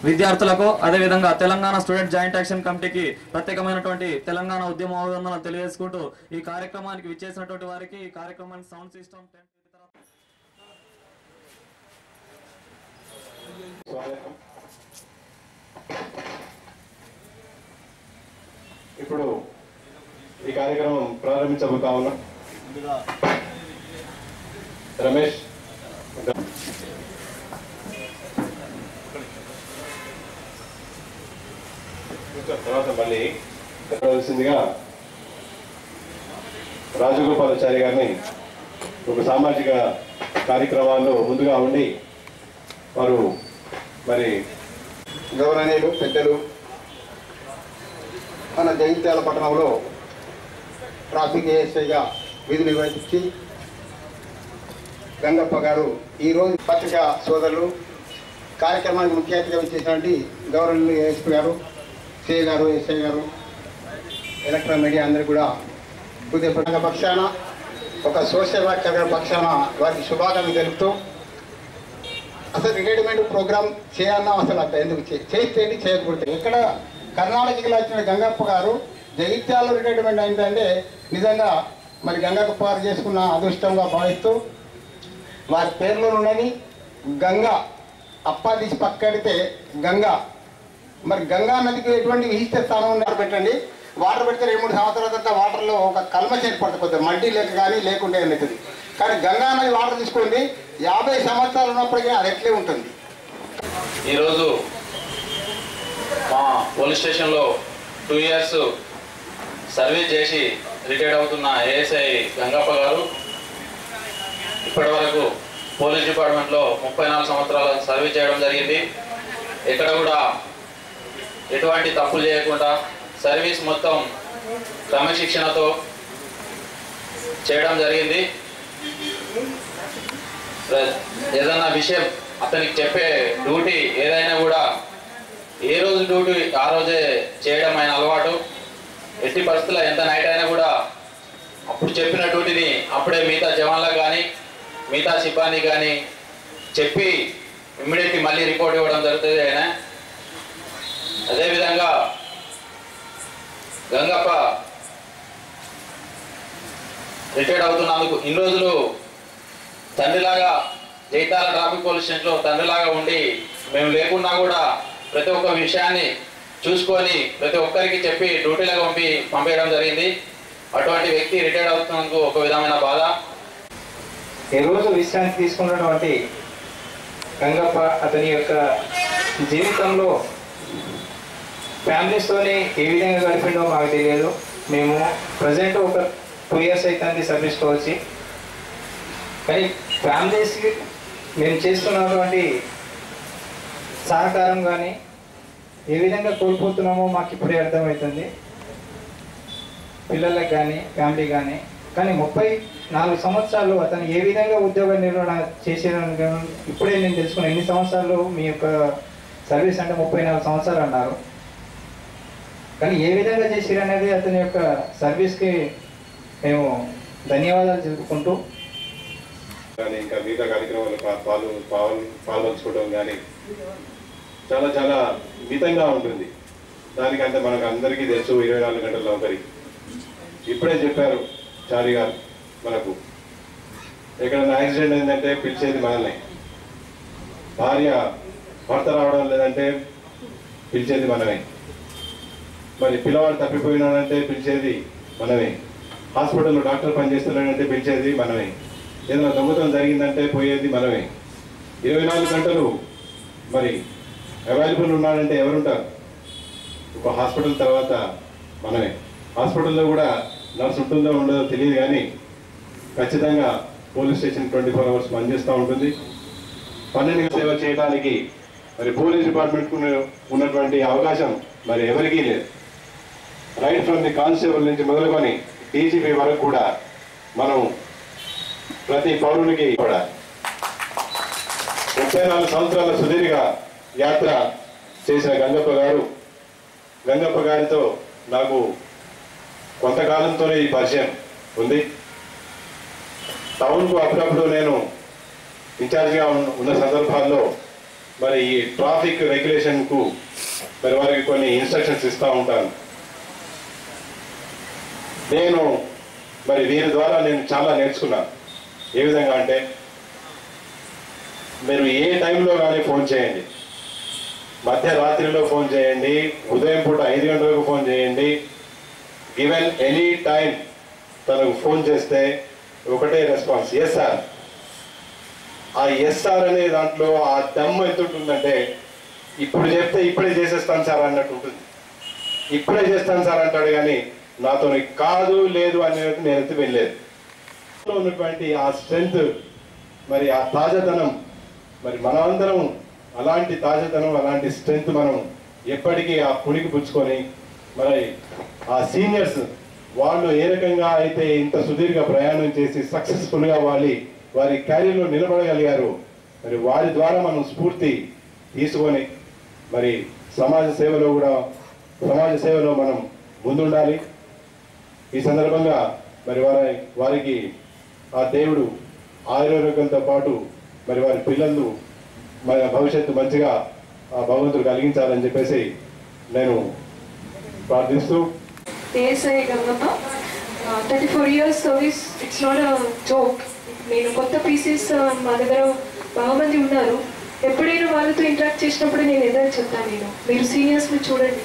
విద్యార్థులకు, అదేవిధంగా తెలంగాణ స్టూడెంట్ జాయింట్ యాక్షన్ కమిటీకి ప్రత్యేకమైనటువంటి తెలంగాణ ఉద్యమ అభినందనలు తెలియజేసుకుంటూ ఈ కార్యక్రమానికి విచ్చేసినటువంటి వారికి ఈ కార్యక్రమానికి సౌండ్ సిస్టమ్ ఇప్పుడు ఈ కార్యక్రమం ప్రారంభించబోతా ఉన్నాం. రమేష్ తర్వాత మళ్ళీ చెప్పవలసిందిగా రాజగోపాలాచారి గారిని ఒక సామాజిక కార్యక్రమాల్లో ముందుగా ఉండి వారు మరి గౌరవనీయులు పెద్దలు మన జగిత్యాల పట్టణంలో ట్రాఫిక్ ఏఎస్ఐగా విధి నిర్వహించి గంగప్ప గారు ఈరోజు పత్రికా సోదరులు కార్యక్రమానికి ముఖ్య అతిథిగా వచ్చేసినటువంటి గౌరవనీయులు ఏఎస్పీ గారు, సిఐ గారు, ఎస్ఐ గారు, ఎలక్ట్రానిక్ మీడియా అందరూ కూడా హృదయపూర్వక పక్షాన ఒక సోషల్ వర్కర్ పక్షాన వారికి శుభాకాంక్షలు తెలుపుతూ, అసలు రిటైర్మెంట్ ప్రోగ్రామ్ చేయాలన్నా అసలు అంత ఎందుకు చేస్తే చేయకూడదు. ఇక్కడ కర్ణాటకకి వచ్చిన గంగప్ప గారు జగిత్యాలలో రిటైర్మెంట్ అయిందంటే నిజంగా మరి గంగప్ప గారు చేసుకున్న అదృష్టంగా భావిస్తూ వారి పేర్లో ఉన్నది గంగా అప్పా తీసి పక్కడితే గంగా, మరి గంగా నదికి ఎటువంటి విశిష్ట స్థానం ఉన్నట్టు పెట్టండి. వాటర్ పెడితే 2-3 సంవత్సరాల తర్వాత వాటర్లో ఒక కల్మషం ఏర్పడుతుంది, కొద్దిగా మడ్డీ లేక కానీ లేకుంటే అవుతుంది. కానీ గంగా నది వాటర్ తీసుకోండి 50 సంవత్సరాలు ఉన్నప్పటికీ అది ఎట్లే ఉంటుంది. ఈరోజు మా పోలీస్ స్టేషన్లో 2 years సర్వీస్ చేసి రిటైర్డ్ అవుతున్న ఏఎస్ఐ గంగప్ప గారు ఇప్పటి వరకు పోలీస్ డిపార్ట్మెంట్లో 34 సంవత్సరాలు సర్వీస్ చేయడం జరిగింది. ఎక్కడ కూడా ఎటువంటి తప్పులు చేయకుండా సర్వీస్ మొత్తం క్రమశిక్షణతో చేయడం జరిగింది. ఏదన్నా విషయం అతనికి చెప్పే డ్యూటీ ఏదైనా కూడా ఏ రోజు డ్యూటీ ఆ రోజే చేయడం ఆయన అలవాటు. ఎట్టి పరిస్థితుల్లో ఎంత నైట్ అయినా కూడా అప్పుడు చెప్పిన డ్యూటీని అప్పుడే మిగతా జవాన్లకు కానీ మిగతా సిబ్బంది కానీ చెప్పి ఇమ్మీడియట్లీ మళ్ళీ రిపోర్ట్ ఇవ్వడం జరుగుతుంది ఆయన. అదేవిధంగా గంగప్ప రిటైర్డ్ అవుతున్నందుకు ఇన్ని రోజులు తండ్రిలాగా జైతాల ట్రాఫిక్ పోలీస్ స్టేషన్లో తండ్రిలాగా ఉండి మేము లేకున్నా కూడా ప్రతి ఒక్క విషయాన్ని చూసుకొని ప్రతి ఒక్కరికి చెప్పి డ్యూటీలకు పంపేయడం జరిగింది. అటువంటి వ్యక్తి రిటైర్డ్ అవుతున్నందుకు ఒక విధమైన బాధ. ఈ రోజు విశ్రాంతి తీసుకున్నటువంటి గంగప్ప అతని యొక్క జీవితంలో ఫ్యామిలీస్తోనే ఏ విధంగా గడిపిండో మాకు తెలియదు. మేము ప్రజెంట్ ఒక 2 years అవుతుంది సర్వీస్లో వచ్చి. కానీ ఫ్యామిలీస్కి మేము చేస్తున్నటువంటి సహకారం కానీ ఏ విధంగా కోల్పోతున్నామో మాకు ఇప్పుడే అర్థమవుతుంది, పిల్లలకు కానీ ఫ్యామిలీ కానీ. కానీ 34 సంవత్సరాలు అతను ఏ విధంగా ఉద్యోగ నిర్వహణ చేసేదని ఇప్పుడే నేను తెలుసుకున్నాను. ఎన్ని సంవత్సరాలు మీ యొక్క సర్వీస్ అంటే 34 సంవత్సరాలు అన్నారు, కానీ ఏ విధంగా చేసారు అనేది అతని యొక్క సర్వీస్కి మేము ధన్యవాదాలు చెప్పుకుంటూ. కానీ ఇంకా మిగతా కార్యక్రమాలు పాల్పంచుకోవడం కానీ చాలా చాలా మితంగా ఉంటుంది. దానికంటే మనకు అందరికీ తెలుసు 24 గంటల నౌకరీ. ఇప్పుడే చెప్పారు చారి గారు, మనకు ఎక్కడైనా యాక్సిడెంట్ అయిందంటే పిలిచేది మనల్ని, భార్య భర్త రావడం లేదంటే పిలిచేది మనమే, మరి పిల్లవాడు తప్పిపోయినాడంటే పిలిచేది మనమే, హాస్పిటల్లో డాక్టర్ పనిచేస్తున్నాడంటే పిలిచేది మనమే, ఏదైనా దొంగతనం జరిగిందంటే పోయేది మనమే. 24 గంటలు మరి అవైలబుల్ ఉన్నాడంటే ఎవరుంటారు? ఒక హాస్పిటల్ తర్వాత మనమే. హాస్పిటల్లో కూడా నర్స్ ఉంటుందో ఉండదో తెలియదు, కానీ ఖచ్చితంగా పోలీస్ స్టేషన్ 24 అవర్స్ పనిచేస్తూ ఉంటుంది. 12 సేవ చేయడానికి మరి పోలీస్ డిపార్ట్మెంట్కు ఉన్నటువంటి అవకాశం మరి ఎవరికీ లేదు. రైట్ ఫ్రమ్ ది కానిస్టేబుల్ నుంచి మొదలుకొని డీజీపీ వరకు కూడా మనం ప్రతి పౌరునికి కూడా 34 సంవత్సరాల సుదీర్ఘ యాత్ర చేసిన గంగప్ప గారితో నాకు కొంతకాలంతోనే ఈ పరిచయం ఉంది. టౌన్కు అప్పుడప్పుడు నేను ఇన్ఛార్జిగా ఉన్న సందర్భాల్లో మరి ఈ ట్రాఫిక్ రెగ్యులేషన్కు మరి వారికి కొన్ని ఇన్స్ట్రక్షన్స్ ఇస్తూ ఉంటాను. నేను మరి వీరి ద్వారా నేను చాలా నేర్చుకున్నాను. ఏ విధంగా అంటే, మీరు ఏ టైంలో కానీ ఫోన్ చేయండి, మధ్యరాత్రిలో ఫోన్ చేయండి, ఉదయం పూట 5 గంటలకు ఫోన్ చేయండి, గివెన్ ఎనీ టైం తనకు ఫోన్ చేస్తే ఒకటే రెస్పాన్స్, ఎస్ సార్. ఆ ఎస్ సార్ అనే దాంట్లో ఆ దమ్ము ఎంత ఉంటుందంటే, ఇప్పుడు చెప్తే ఇప్పుడే చేసేస్తాను సార్ అన్నట్టు ఉంటుంది. ఇప్పుడే చేస్తాను సార్ అంటాడు, కానీ నాతో కాదు లేదు అనేది నేను ఎత్తి వెళ్ళలేదు. ఉన్నటువంటి ఆ స్ట్రెంగ్త్, మరి ఆ తాజాతనం, మరి మనమందరం అలాంటి తాజాతనం, అలాంటి స్ట్రెంగ్త్ మనం ఎప్పటికీ ఆ పుణికి పుచ్చుకొని, మరి ఆ సీనియర్స్ వాళ్ళు ఏ రకంగా అయితే ఇంత సుదీర్ఘ ప్రయాణం చేసి సక్సెస్ఫుల్గా వారి క్యారియర్లో నిలబడగలిగారు, మరి వారి ద్వారా మనం స్ఫూర్తి తీసుకొని మరి సమాజ సేవలో మనం ముందుండాలి. ఈ సందర్భంగా మరి వారికి ఆ దేవుడు ఆరోగ్యంతో పాటు మరి వారి పిల్లలు మన భవిష్యత్తు మంచిగా ఆ భగవంతుడు కలిగించాలని చెప్పేసి నేను ప్రార్థిస్తూ. ASI Gangappa, 34 years service, it's not a joke. నేను కొత్త పీసెస్ మా దగ్గర బాగా మంది ఉన్నారు. ఎప్పుడైనా వాళ్ళతో ఇంటరాక్ట్ చేసినప్పుడు నేను ఏదైనా చెప్తాను, మీరు సీనియర్స్ని చూడండి.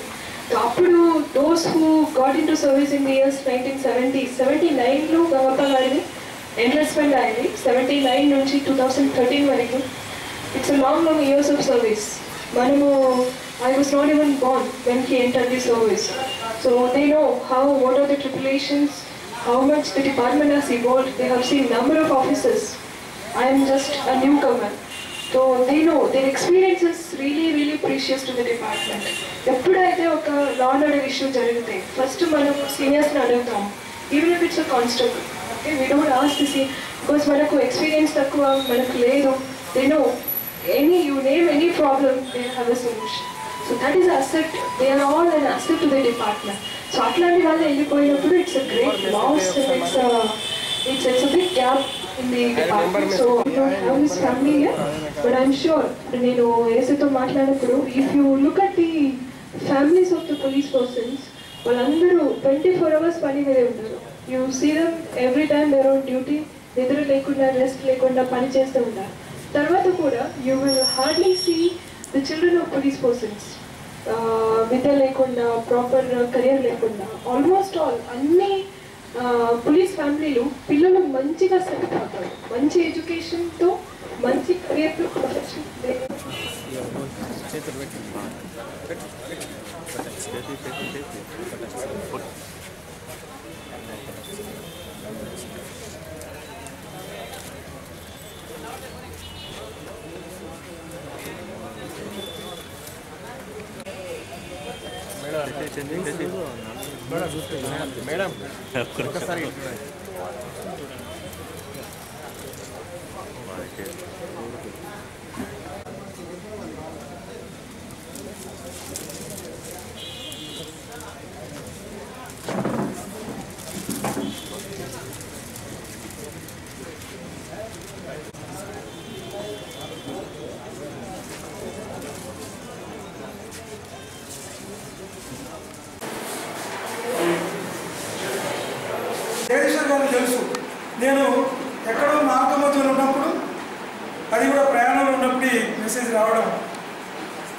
అప్పుడు those who got into service in the years 1979లో గంగప్ప గారిది ఎన్వెస్ట్మెంట్ అయింది. 79 నుంచి 2013 వరకు. It's a long years of service. మనము I was not even born when he entered the service. So they know what are the tribulations, how much the department has evolved. They have seen number of officers. I am just a newcomer. So they know their experience is really, really precious to the department. ఎప్పుడైతే ఒక law and order issue జరిగితే first మనం సీనియర్స్ని అడుగుతాం, even if it's a constable. Okay, we don't ask to see, because మనకు experience తక్కువ, మనకు లేదు. They know you name any problem, they have a solution. So that is asset. They are all an asset to the department. So atlanti valle ellipoyinappudu it's a great loss, and it's a big gap in the department. So I don't have this family here, but I'm sure nenu ASI tho maatladinappudu, if you look at the families of the police persons, vallandaru 24 hours pani mede untaru. You see them every time they are on duty, nidra lekunda rest lekunda pani chestu untaru. తర్వాత కూడా you will hardly see the children of police persons విద్య లేకుండా, proper career లేకుండా. Almost all అన్ని police ఫ్యామిలీలు పిల్లలు మంచిగా select అవుతారు, మంచి ఎడ్యుకేషన్తో, మంచి కెరియర్తో, ప్రొఫెషన్. మేడం ఒక్కసారి జగదీశ్వర్ గారికి తెలుసు నేను ఎక్కడో మార్గం మధ్యలో ఉన్నప్పుడు అది కూడా ప్రయాణంలో ఉన్నప్పుడు మెసేజ్ రావడం,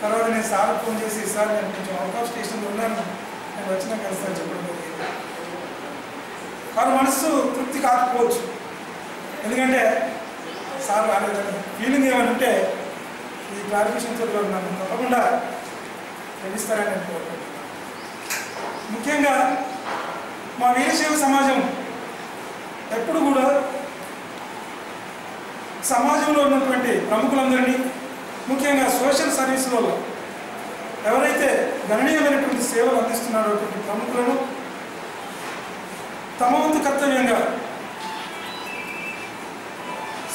తర్వాత నేను సార్ ఫోన్ చేసి సార్ నేను కొంచెం అవుట్ ఆఫ్ స్టేషన్లో ఉన్నాను, నేను వచ్చినా కలుస్తాను చెప్పడం జరిగింది. వారి మనసు తృప్తి కాకపోవచ్చు, ఎందుకంటే సార్ రాలేదని ఫీలింగ్ ఏమనంటే ఈ క్లారిఫికేషన్తో నన్ను తప్పకుండా తెలుస్తారని నేను కోరుకుంటున్నాను. ముఖ్యంగా మా వీరశైవ సమాజం ఎప్పుడు కూడా సమాజంలో ఉన్నటువంటి ప్రముఖులందరినీ, ముఖ్యంగా సోషల్ సర్వీసులో ఎవరైతే గణనీయమైనటువంటి సేవలు అందిస్తున్నారో అటువంటి ప్రముఖులను తమ వంతు కర్తవ్యంగా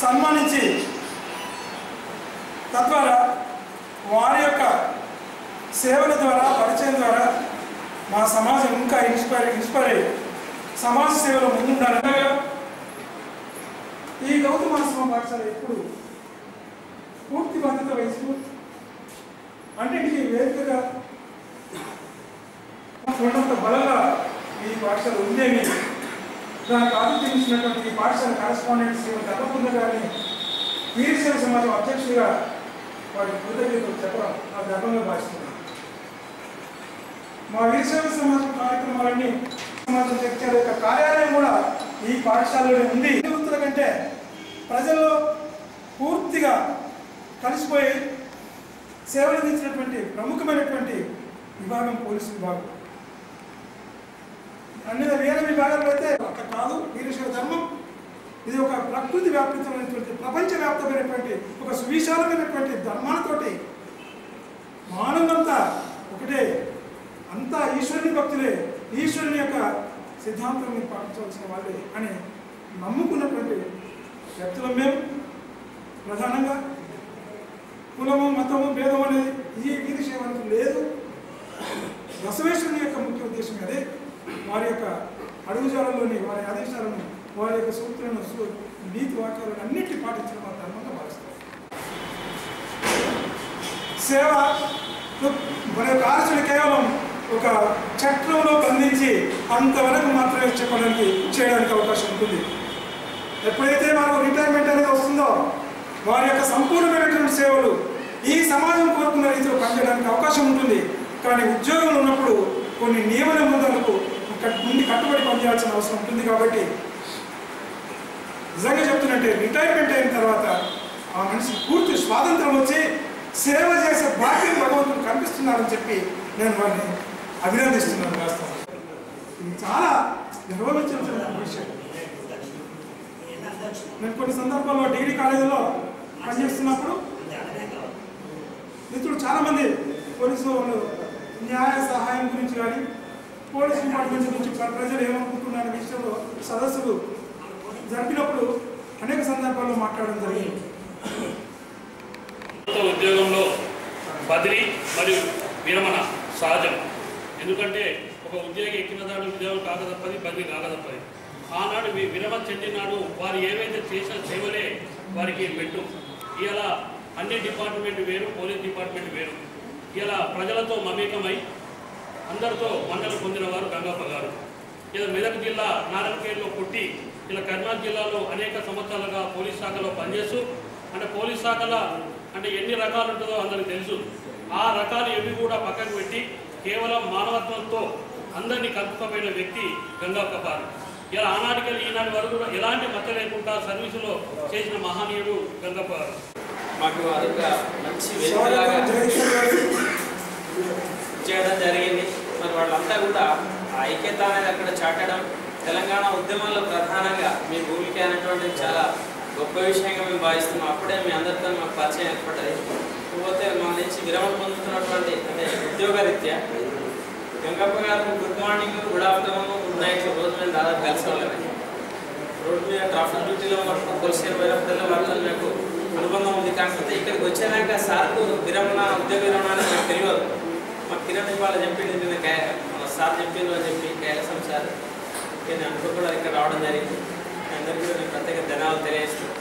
సన్మానించి తద్వారా వారి యొక్క సేవల ద్వారా పరిచయం ద్వారా మా సమాజం ఇంకా ఇన్స్పైర్ అయ్యి సమాజ సేవలో ముందుండాలి. ఈ గౌతమాశ్రమ పాఠశాల ఎప్పుడు పూర్తి బాధ్యత వహిస్తూ అన్నింటికీ వేదికగా ఉన్నంత బలంగా ఈ పాఠశాల ఉందేమి, దానికి ఆతిథ్యం ఇచ్చినటువంటి ఈ పాఠశాల కరెస్పాండెంట్ శ్రీ దత్తపుంద గారిని వీరశైవ సమాజం అధ్యక్షుడిగా వారి కృతజ్ఞతలు చెప్పడం నా గర్వంగా భావిస్తున్నాను. మా వీరశైవ సమాజం కార్యక్రమాలన్నీ సమాజం చర్చల యొక్క కార్యాలయం కూడా ఈ పాఠశాలలో ఉంది. వృత్తుల కంటే ప్రజల్లో పూర్తిగా కలిసిపోయి సేవలు అందించినటువంటి ప్రముఖమైనటువంటి విభాగం పోలీసు విభాగం. అన్ని వేరే విభాగాల్లో అయితే అక్కడ కాదు. వీరశైవ ధర్మం ఇది ఒక ప్రకృతి వ్యాప్తమైనటువంటి ప్రపంచవ్యాప్తమైనటువంటి ఒక సువిశాలమైనటువంటి ధర్మాలతోటి మానవులంతా ఒకటే, అంతా ఈశ్వరుని భక్తులే, ఈశ్వరుని యొక్క సిద్ధాంతాన్ని పాటించవలసిన వాళ్ళే అని నమ్ముకున్నటువంటి వ్యక్తులం మేము. ప్రధానంగా కులము మతము భేదం అనేది ఈ వీరశైవానికి లేదు. బసవేశ్వరుని యొక్క ముఖ్య ఉద్దేశం అదే. వారి యొక్క అడుగుజాలలోని వారి ఆదేశాలను, వారి యొక్క సూత్రాలను, నీతి వాక్యాలను అన్నింటినీ పాటించడం మా ధర్మంగా భావిస్తారు. సేవ మన యొక్క ఆలోచన కేవలం ఒక చట్రంలో బంధించి అంతవరకు మాత్రమే చేయడానికి అవకాశం ఉంటుంది. ఎప్పుడైతే మనకు రిటైర్మెంట్ అనేది వస్తుందో వారి యొక్క సంపూర్ణమైనటువంటి సేవలు ఈ సమాజం కోరుకున్న రీతిలో పనిచేయడానికి అవకాశం ఉంటుంది. కానీ ఉద్యోగంలో ఉన్నప్పుడు కొన్ని నియమ నిబంధనలకు ముందు కట్టుబడి పనిచేయాల్సిన అవసరం ఉంటుంది. కాబట్టి నిజంగా చెప్తున్నట్టే రిటైర్మెంట్ అయిన తర్వాత ఆ మనిషికి పూర్తి స్వాతంత్రం వచ్చి సేవ చేసే భాగ్యం భగవంతుడు కనిపిస్తున్నారని చెప్పి నేను వారిని అభినందిస్తున్నాను. వాస్తవం ఇది చాలా గర్వమించిన విషయం. నేను కొన్ని సందర్భాల్లో డిగ్రీ కాలేజీలో పనిచేస్తున్నప్పుడు మిత్రులు చాలామంది పోలీసు వాళ్ళు న్యాయ సహాయం గురించి కానీ పోలీస్ డిపార్ట్మెంట్ గురించి ప్రజలు ఏమనుకుంటున్నారనే విషయంలో సదస్సులు జరిపినప్పుడు అనేక సందర్భాల్లో మాట్లాడడం జరిగింది. ఉద్యోగంలో బదిలీ మరియు విరమణ సహజం. ఎందుకంటే ఒక ఉద్యోగి ఎక్కిన నాడు ఉద్యోగం కాకతప్పది, బదిలీ కాకతప్పది. ఆనాడు విరమణ చెందినాడు వారు ఏవైతే చేసిన సేవలే వారికి పెట్టు. ఇలా అన్ని డిపార్ట్మెంట్ వేరు, పోలీస్ డిపార్ట్మెంట్ వేరు. ఇలా ప్రజలతో మమేకమై అందరితో మండలు పొందిన వారు గంగప్ప గారు. ఇలా మెదక్ జిల్లా నారాయణఖేడ్లో పుట్టి ఇలా కర్నూలు జిల్లాలో అనేక సంవత్సరాలుగా పోలీస్ శాఖలో పనిచేస్తూ, అంటే పోలీస్ శాఖలో అంటే ఎన్ని రకాలు ఉంటుందో అందరికీ తెలుసు. ఆ రకాలు ఏవి కూడా పక్కకు పెట్టి కేవలం మానవత్వంతో అందరినీ కలుపుకోపోయిన వ్యక్తి గంగప్ప గారు. ఇలా ఆనాటికి ఈనాటి వరకు కూడా ఎలాంటి మచ్చ లేకుండా సర్వీసులో చేసిన మహనీయుడు గంగప్ప గారు. మాకు అదొక మంచి వేదికలాగా చేయడం జరిగింది. మరి వాళ్ళంతా కూడా ఆ ఐక్యత అనేది అక్కడ చాటడం, తెలంగాణ ఉద్యమంలో ప్రధానంగా మీ భూమికి అనేటువంటిది చాలా గొప్ప విషయంగా మేము భావిస్తున్నాం. అప్పుడే మీ అందరితో మాకు పరిచయం ఏర్పడ్డది. పోతే మా నుంచి విరమణ పొందుతున్నటువంటి అంటే ఉద్యోగరీత్యా వెంకప్ప గారు good morning, good afternoon, good night రోజు మేము దాదాపు కలిసి వాళ్ళమే. రోడ్డు మీద ట్రాఫిక్ డ్యూటీలో ఉన్నప్పుడు కొలిసేపు పోయినప్పుడల్లా వాళ్ళతో నాకు అనుబంధం ఉంది. కాకపోతే ఇక్కడికి వచ్చేదాకా సార్కు విరమణ ఉద్యోగ విరమణ అని నాకు తెలియదు. మా కిరణ్ ఇవాళ చెప్పింది నిన్న మన సార్ చెప్పిండు అని చెప్పి కైలాసం సార్ నేను అనుకో కూడా ఇక్కడ రావడం జరిగింది. అందరికీ కూడా నేను ప్రత్యేక ధన్యవాదాలు తెలియజేస్తున్నాను.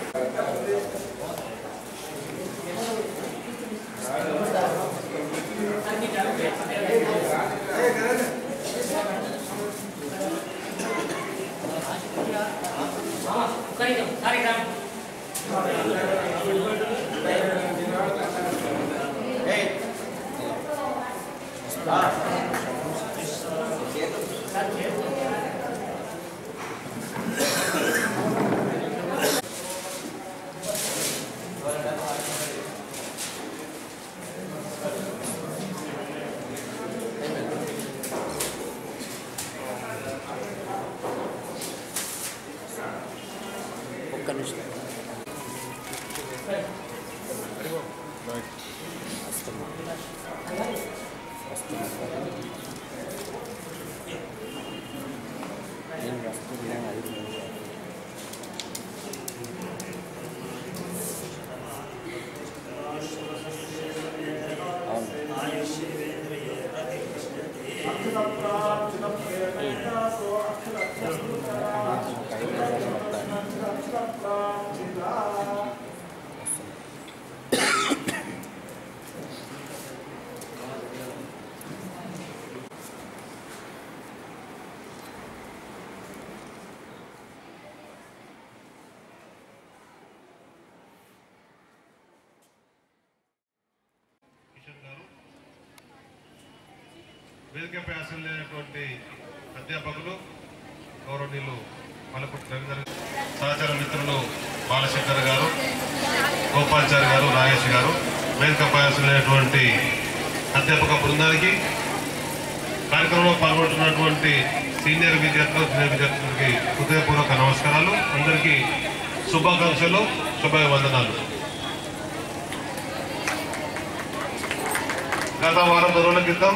వేదికపై హాజరైనటువంటి అధ్యాపకులు గౌరవనీయులు మలకుటి రవీంద్ర సహచర మిత్రులు బాలశంకర్ గారు, గోపాల్చారి గారు, నాగేష్ గారు, వేదికపై హాజరైనటువంటి అధ్యాపక బృందానికి, కార్యక్రమంలో పాల్గొంటున్నటువంటి సీనియర్ విద్యార్థులకి హృదయపూర్వక నమస్కారాలు. అందరికీ శుభాకాంక్షలు, శుభాభివందనాలు. గత వారం రోజుల క్రితం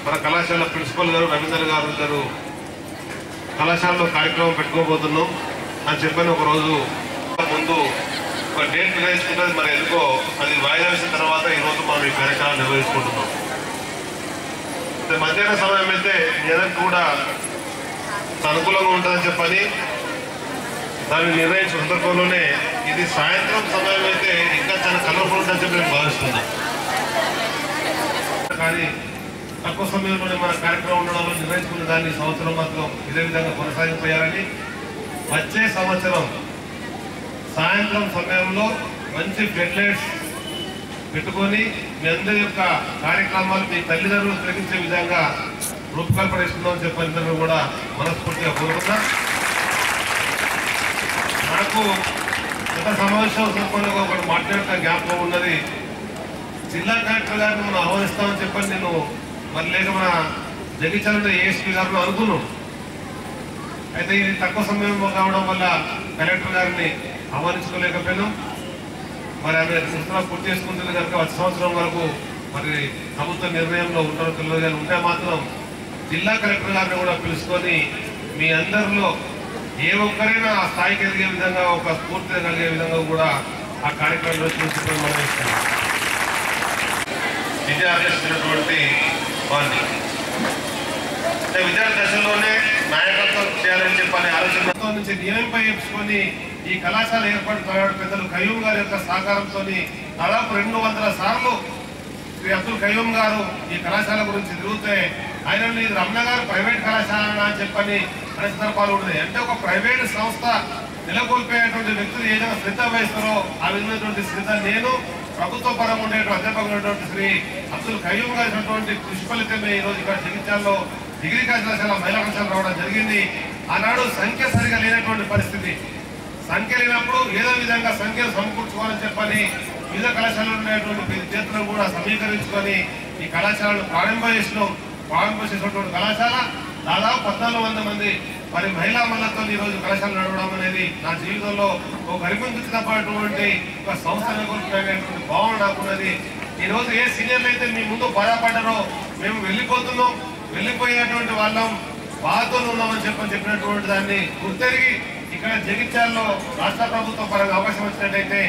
మన కళాశాల ప్రిన్సిపల్ గారు రవీంద్ర గారు ఇద్దరు కళాశాలలో కార్యక్రమం పెట్టుకోబోతున్నాం అని చెప్పని ఒకరోజు ముందు ఒక డేట్ నిర్ణయించుకుంటే మరి ఎందుకో అది వాయిదా వేసిన తర్వాత ఈరోజు మనం ఈ కార్యక్రమాన్ని నిర్వహించుకుంటున్నాం. మధ్యాహ్న సమయం అయితే ఎదరికి కూడా అనుకూలంగా ఉంటుందని చెప్పని దాన్ని నిర్ణయించిన సందర్భంలోనే ఇది సాయంత్రం సమయం అయితే ఇంకా చాలా కలర్ఫుల్ ఉంటుందని చెప్పి నేను భావిస్తున్నాను. కానీ తక్కువ సమయంలోనే మన కార్యక్రమం ఉండడంలో నిర్వహించుకున్న దాన్ని సంవత్సరం మాత్రం ఇదే విధంగా కొనసాగిపోయాలని, వచ్చే సంవత్సరం సాయంత్రం సమయంలో మంచి ఫ్లడ్ లైట్స్ పెట్టుకొని మీ అందరి యొక్క కార్యక్రమాలు మీ తల్లిదండ్రులు తిరిగించే విధంగా రూపకల్పన ఇస్తున్నామని చెప్పి అందరూ కూడా మనస్ఫూర్తిగా కోరుతున్నా. నాకు గత సమావేశం సందర్భంగా ఒకటి మాట్లాడుతున్న జ్ఞాపకం ఉన్నది. జిల్లా కలెక్టర్ గారిని మనం ఆహ్వానిస్తామని చెప్పని నేను మరి లేక మన జగిత్యాల ఏఎస్పీ గారిని అనుకున్నాం. అయితే ఇది తక్కువ సమయం కావడం వల్ల కలెక్టర్ గారిని ఆహ్వానించుకోలేకపోయినాం. మరి ఆమె సంవత్సరాలు పూర్తి చేసుకుంటుంది కనుక వచ్చే సంవత్సరం వరకు మరి ప్రభుత్వ నిర్ణయంలో ఉంటారో తెలియదు. కానీ ఉంటే మాత్రం జిల్లా కలెక్టర్ గారిని కూడా పిలుచుకొని మీ అందరిలో ఏ ఒక్కరైనా ఆ స్థాయికి ఎదిగే విధంగా ఒక స్ఫూర్తిగా కలిగే విధంగా కూడా ఆ కార్యక్రమంలో చూసుకొని మనం ఇస్తున్నాం. విద్యార్థి చేసినటువంటి వారిని విద్యార్థి దశలోనే నాయకత్వం చేయాలని చెప్పని ఆలోచన నుంచి నియమంపై ఎంచుకొని ఈ కళాశాల ఏర్పాటు పెద్దలు కయ్యూమ్ గారి యొక్క సహకారంతో దాదాపు 200 సార్లు శ్రీ అబ్దుల్ కయ్యూమ్ గారు ఈ కళాశాల గురించి తిరుగుతే ఆయన ఇది రమణ గారు ప్రైవేట్ కళాశాల అని చెప్పని అనే సందర్భాలు ఉన్నాయి. అంటే ఒక ప్రైవేట్ సంస్థ నెలకొల్పేటువంటి వ్యక్తులు ఏదైనా శ్రద్ధ వహిస్తారో ఆ విధమైనటువంటి శ్రద్ధ నేను ప్రభుత్వ పరంగా ఉండేటువంటి అధ్యాపకులైనటువంటి శ్రీ అబ్దుల్ కయ్యూమ్ గారి కృషి ఫలితమే ఈరోజు ఇక్కడ జగిత్యాలలో డిగ్రీ కళాశాల మహిళా కళాశాల రావడం జరిగింది. ఆనాడు సంఖ్య సరిగా లేనటువంటి పరిస్థితి. సంఖ్య లేనప్పుడు ఏదో విధంగా సంఖ్యను సమకూర్చుకోవాలని చెప్పని వివిధ కళాశాలలో ఉండేటువంటి విద్యార్థులను కూడా సమీకరించుకొని ఈ కళాశాలను ప్రారంభించేసినటువంటి కళాశాల దాదాపు 1400 మంది మరి మహిళా మహిళలతో ఈరోజు కళాశాల నడవడం అనేది నా జీవితంలో ఒక గరిపించినటువంటి ఒక సంస్థ నెలకొల్పేటువంటి భావన నాకున్నది. ఈరోజు ఏ సీనియర్లు అయితే మీ ముందు బాధపడ్డారో మేము వెళ్ళిపోతున్నాం, వెళ్ళిపోయేటువంటి వాళ్ళం బాధతో ఉన్నామని చెప్పినటువంటి దాన్ని గుర్తెరిగి ఇక్కడ జగిత్యాలలో రాష్ట్ర ప్రభుత్వం పరంగా అవకాశం వచ్చినట్టయితే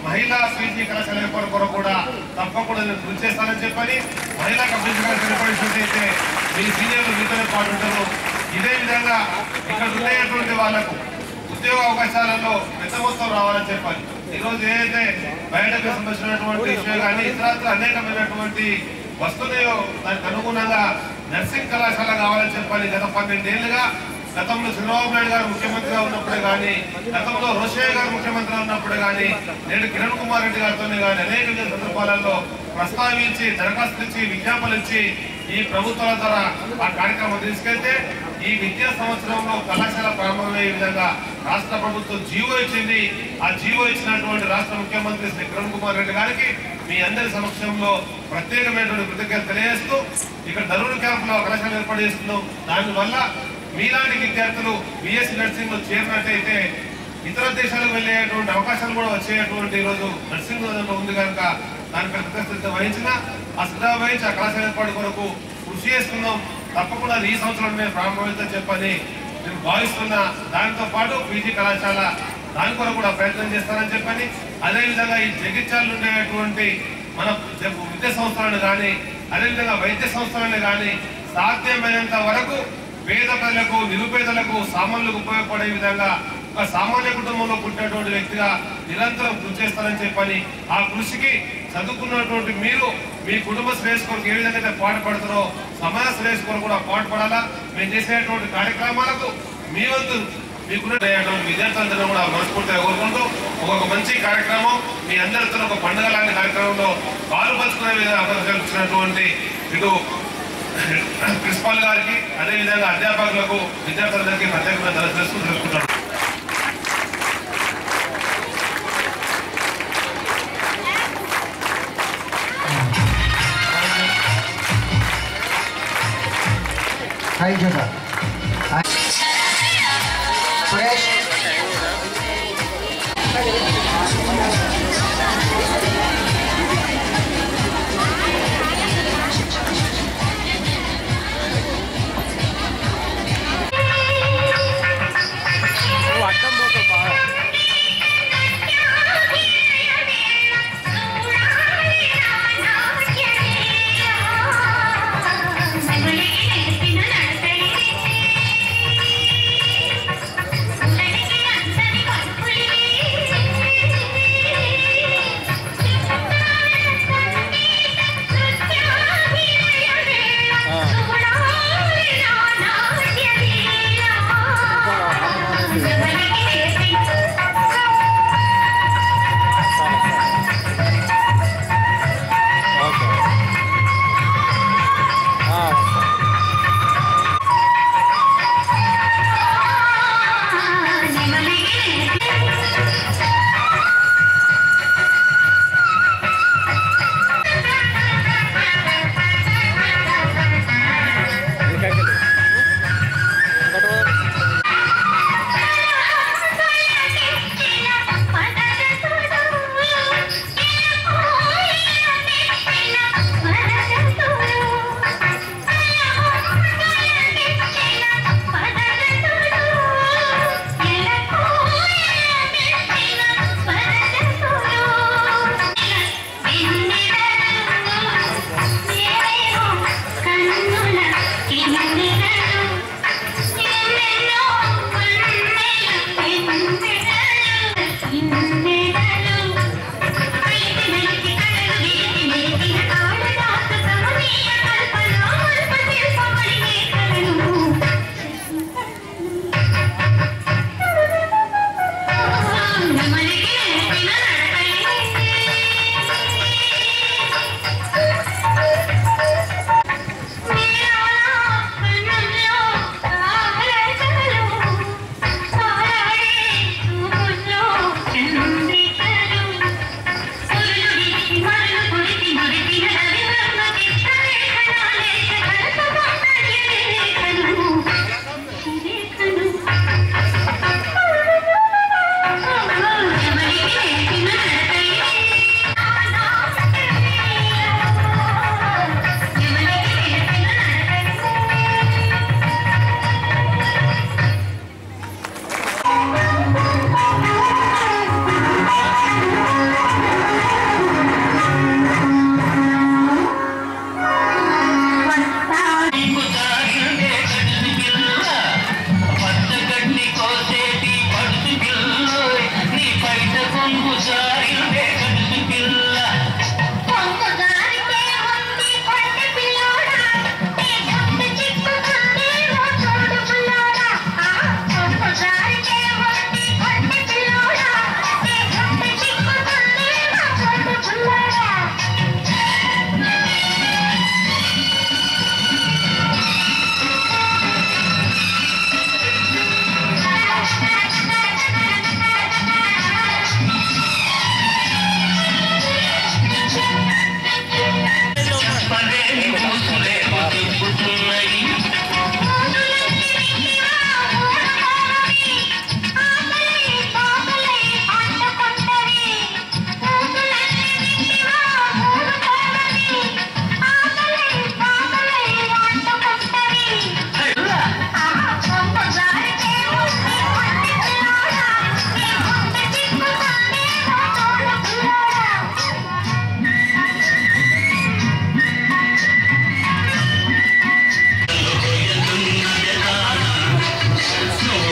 మహిళా పీజీ కళాశాల ఏర్పాటు కొరకు కూడా తప్పకుండా నేను కృషి చేస్తానని చెప్పని మహిళా పీజీ కళాశాల ఏర్పడినట్టయితే మీ సీనియర్లు మీతోనే పాటు ఉంటారు. ఇదే విధంగా ఇక్కడ ఉండేటువంటి వాళ్లకు ఉద్యోగ అవకాశాలలో పెద్ద మొత్తం రావాలని చెప్పాలి. ఈరోజు ఏదైతే బయటకు సంబంధించినటువంటి విషయం కానీ ఇతరత్ర అనేకమైనటువంటి వస్తున్నాయో దానికి అనుగుణంగా నర్సింగ్ కళాశాల కావాలని చెప్పాలి. గత 12 ఏళ్లుగా గతంలో చంద్రబాబు నాయుడు గారు ముఖ్యమంత్రిగా ఉన్నప్పుడే కానీ, గతంలో రోషయ్య గారు ముఖ్యమంత్రిగా ఉన్నప్పుడే కానీ, నేడు కిరణ్ కుమార్ రెడ్డి గారితోనే కానీ అనేక సందర్భాలలో ప్రస్తావించి దరఖాస్తులు ఇచ్చి విజ్ఞాపనలు ఇచ్చి ఈ ప్రభుత్వాల ద్వారా ఆ కార్యక్రమం తీసుకెళ్తే ఈ విద్యా సంవత్సరంలో కళాశాల ప్రారంభమయ్యే విధంగా రాష్ట్ర ప్రభుత్వం జీవో ఇచ్చింది. ఆ జీవో ఇచ్చినటువంటి రాష్ట్ర ముఖ్యమంత్రి శ్రీ కిరణ్ కుమార్ రెడ్డి గారికి మీ అందరి సమక్షంలో ప్రత్యేకమైనటువంటి కృతజ్ఞత తెలియజేస్తూ ఇక్కడ ధరూరు క్యాంపులో కళాశాల ఏర్పాటు చేస్తున్నాం. దానివల్ల మీలాంటి విద్యార్థులు బిఎస్సీ నర్సింగ్ లో చేరినట్టయితే ఇతర దేశాలకు వెళ్ళేటువంటి అవకాశాలు కూడా వచ్చేటువంటి ఈరోజు నర్సింగ్ ఉంది కనుక దానిపై కృతజ్ఞత వహించిన ఆ శ్రద్ధ వహించి ఆ కళాశాల ఏర్పాటు కొరకు కృషి చేస్తున్నాం. తప్పకుండా ఈ సంవత్సరం నేను ప్రారంభమవుతుందని చెప్పని నేను భావిస్తున్నా. దానితో పాటు పీజీ కళాశాల దాని కొరకు కూడా ప్రయత్నం చేస్తానని చెప్పని, అదేవిధంగా ఈ జగిత్యాలలో ఉండేటువంటి మన విద్యా సంస్థలను కానీ అదేవిధంగా వైద్య సంస్థలను కానీ సాధ్యమైనంత వరకు పేద ప్రజలకు నిరుపేదలకు సామాన్యులకు ఉపయోగపడే విధంగా ఒక సామాన్య కుటుంబంలో పుట్టినటువంటి వ్యక్తిగా నిరంతరం కృషి చేస్తారని చెప్పని, ఆ కృషికి చదువుకున్నటువంటి మీరు మీ కుటుంబ శ్రేయస్ కొరకు ఏ విధంగా అయితే పాటుపడతారో సమాజ శ్రేయస్ కొరకు కూడా పాటుపడాలా. మేము చేసేటువంటి కార్యక్రమాలకు మీ వంతు మీకున్న విద్యార్థులందరూ కూడా మనస్ఫూర్తిగా కోరుకుంటూ ఒక మంచి కార్యక్రమం మీ అందరితో ఒక పండుగ లాంటి కార్యక్రమంలో పాల్పంచుకునే విధంగా అవకాశం ఇచ్చినటువంటి ఇటు ప్రిన్సిపాల్ గారికి అదేవిధంగా అధ్యాపకులకు విద్యార్థులందరికీ ప్రత్యేకమైన ధన్యవాదాలు తెలుసుకుంటాను. Thank you sir. Suresh Thank you.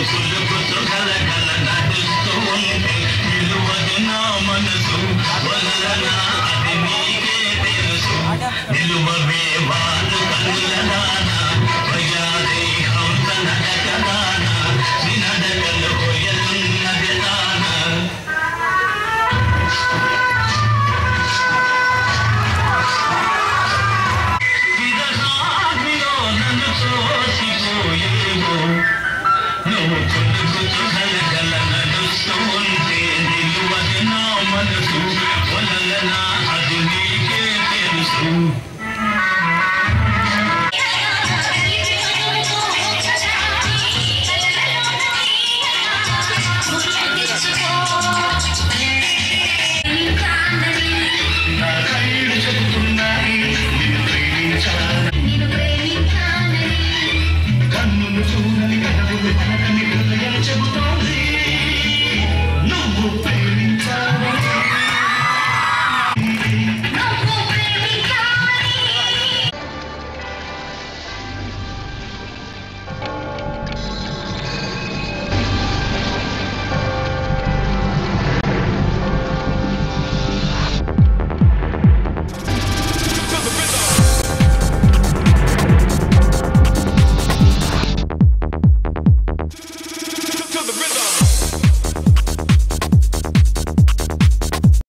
కులుకుతూ కలకల నడుస్తూ ఉంటే నిలువదు నా మనసు వదలనా అది నీకే తెలుసు నిలువవే వారు కనులనానా వయాదే హంస నడకదానా నినడకలు కొయలున్నది దానా విరహాగ్నిలో నన్ను తోసిపోయేవో నువ్వు కులుకుతూ కలకల నడుస్తూ ఉంటే నిలువదు నా మనసు వదలనా అది నీకే తెలుసు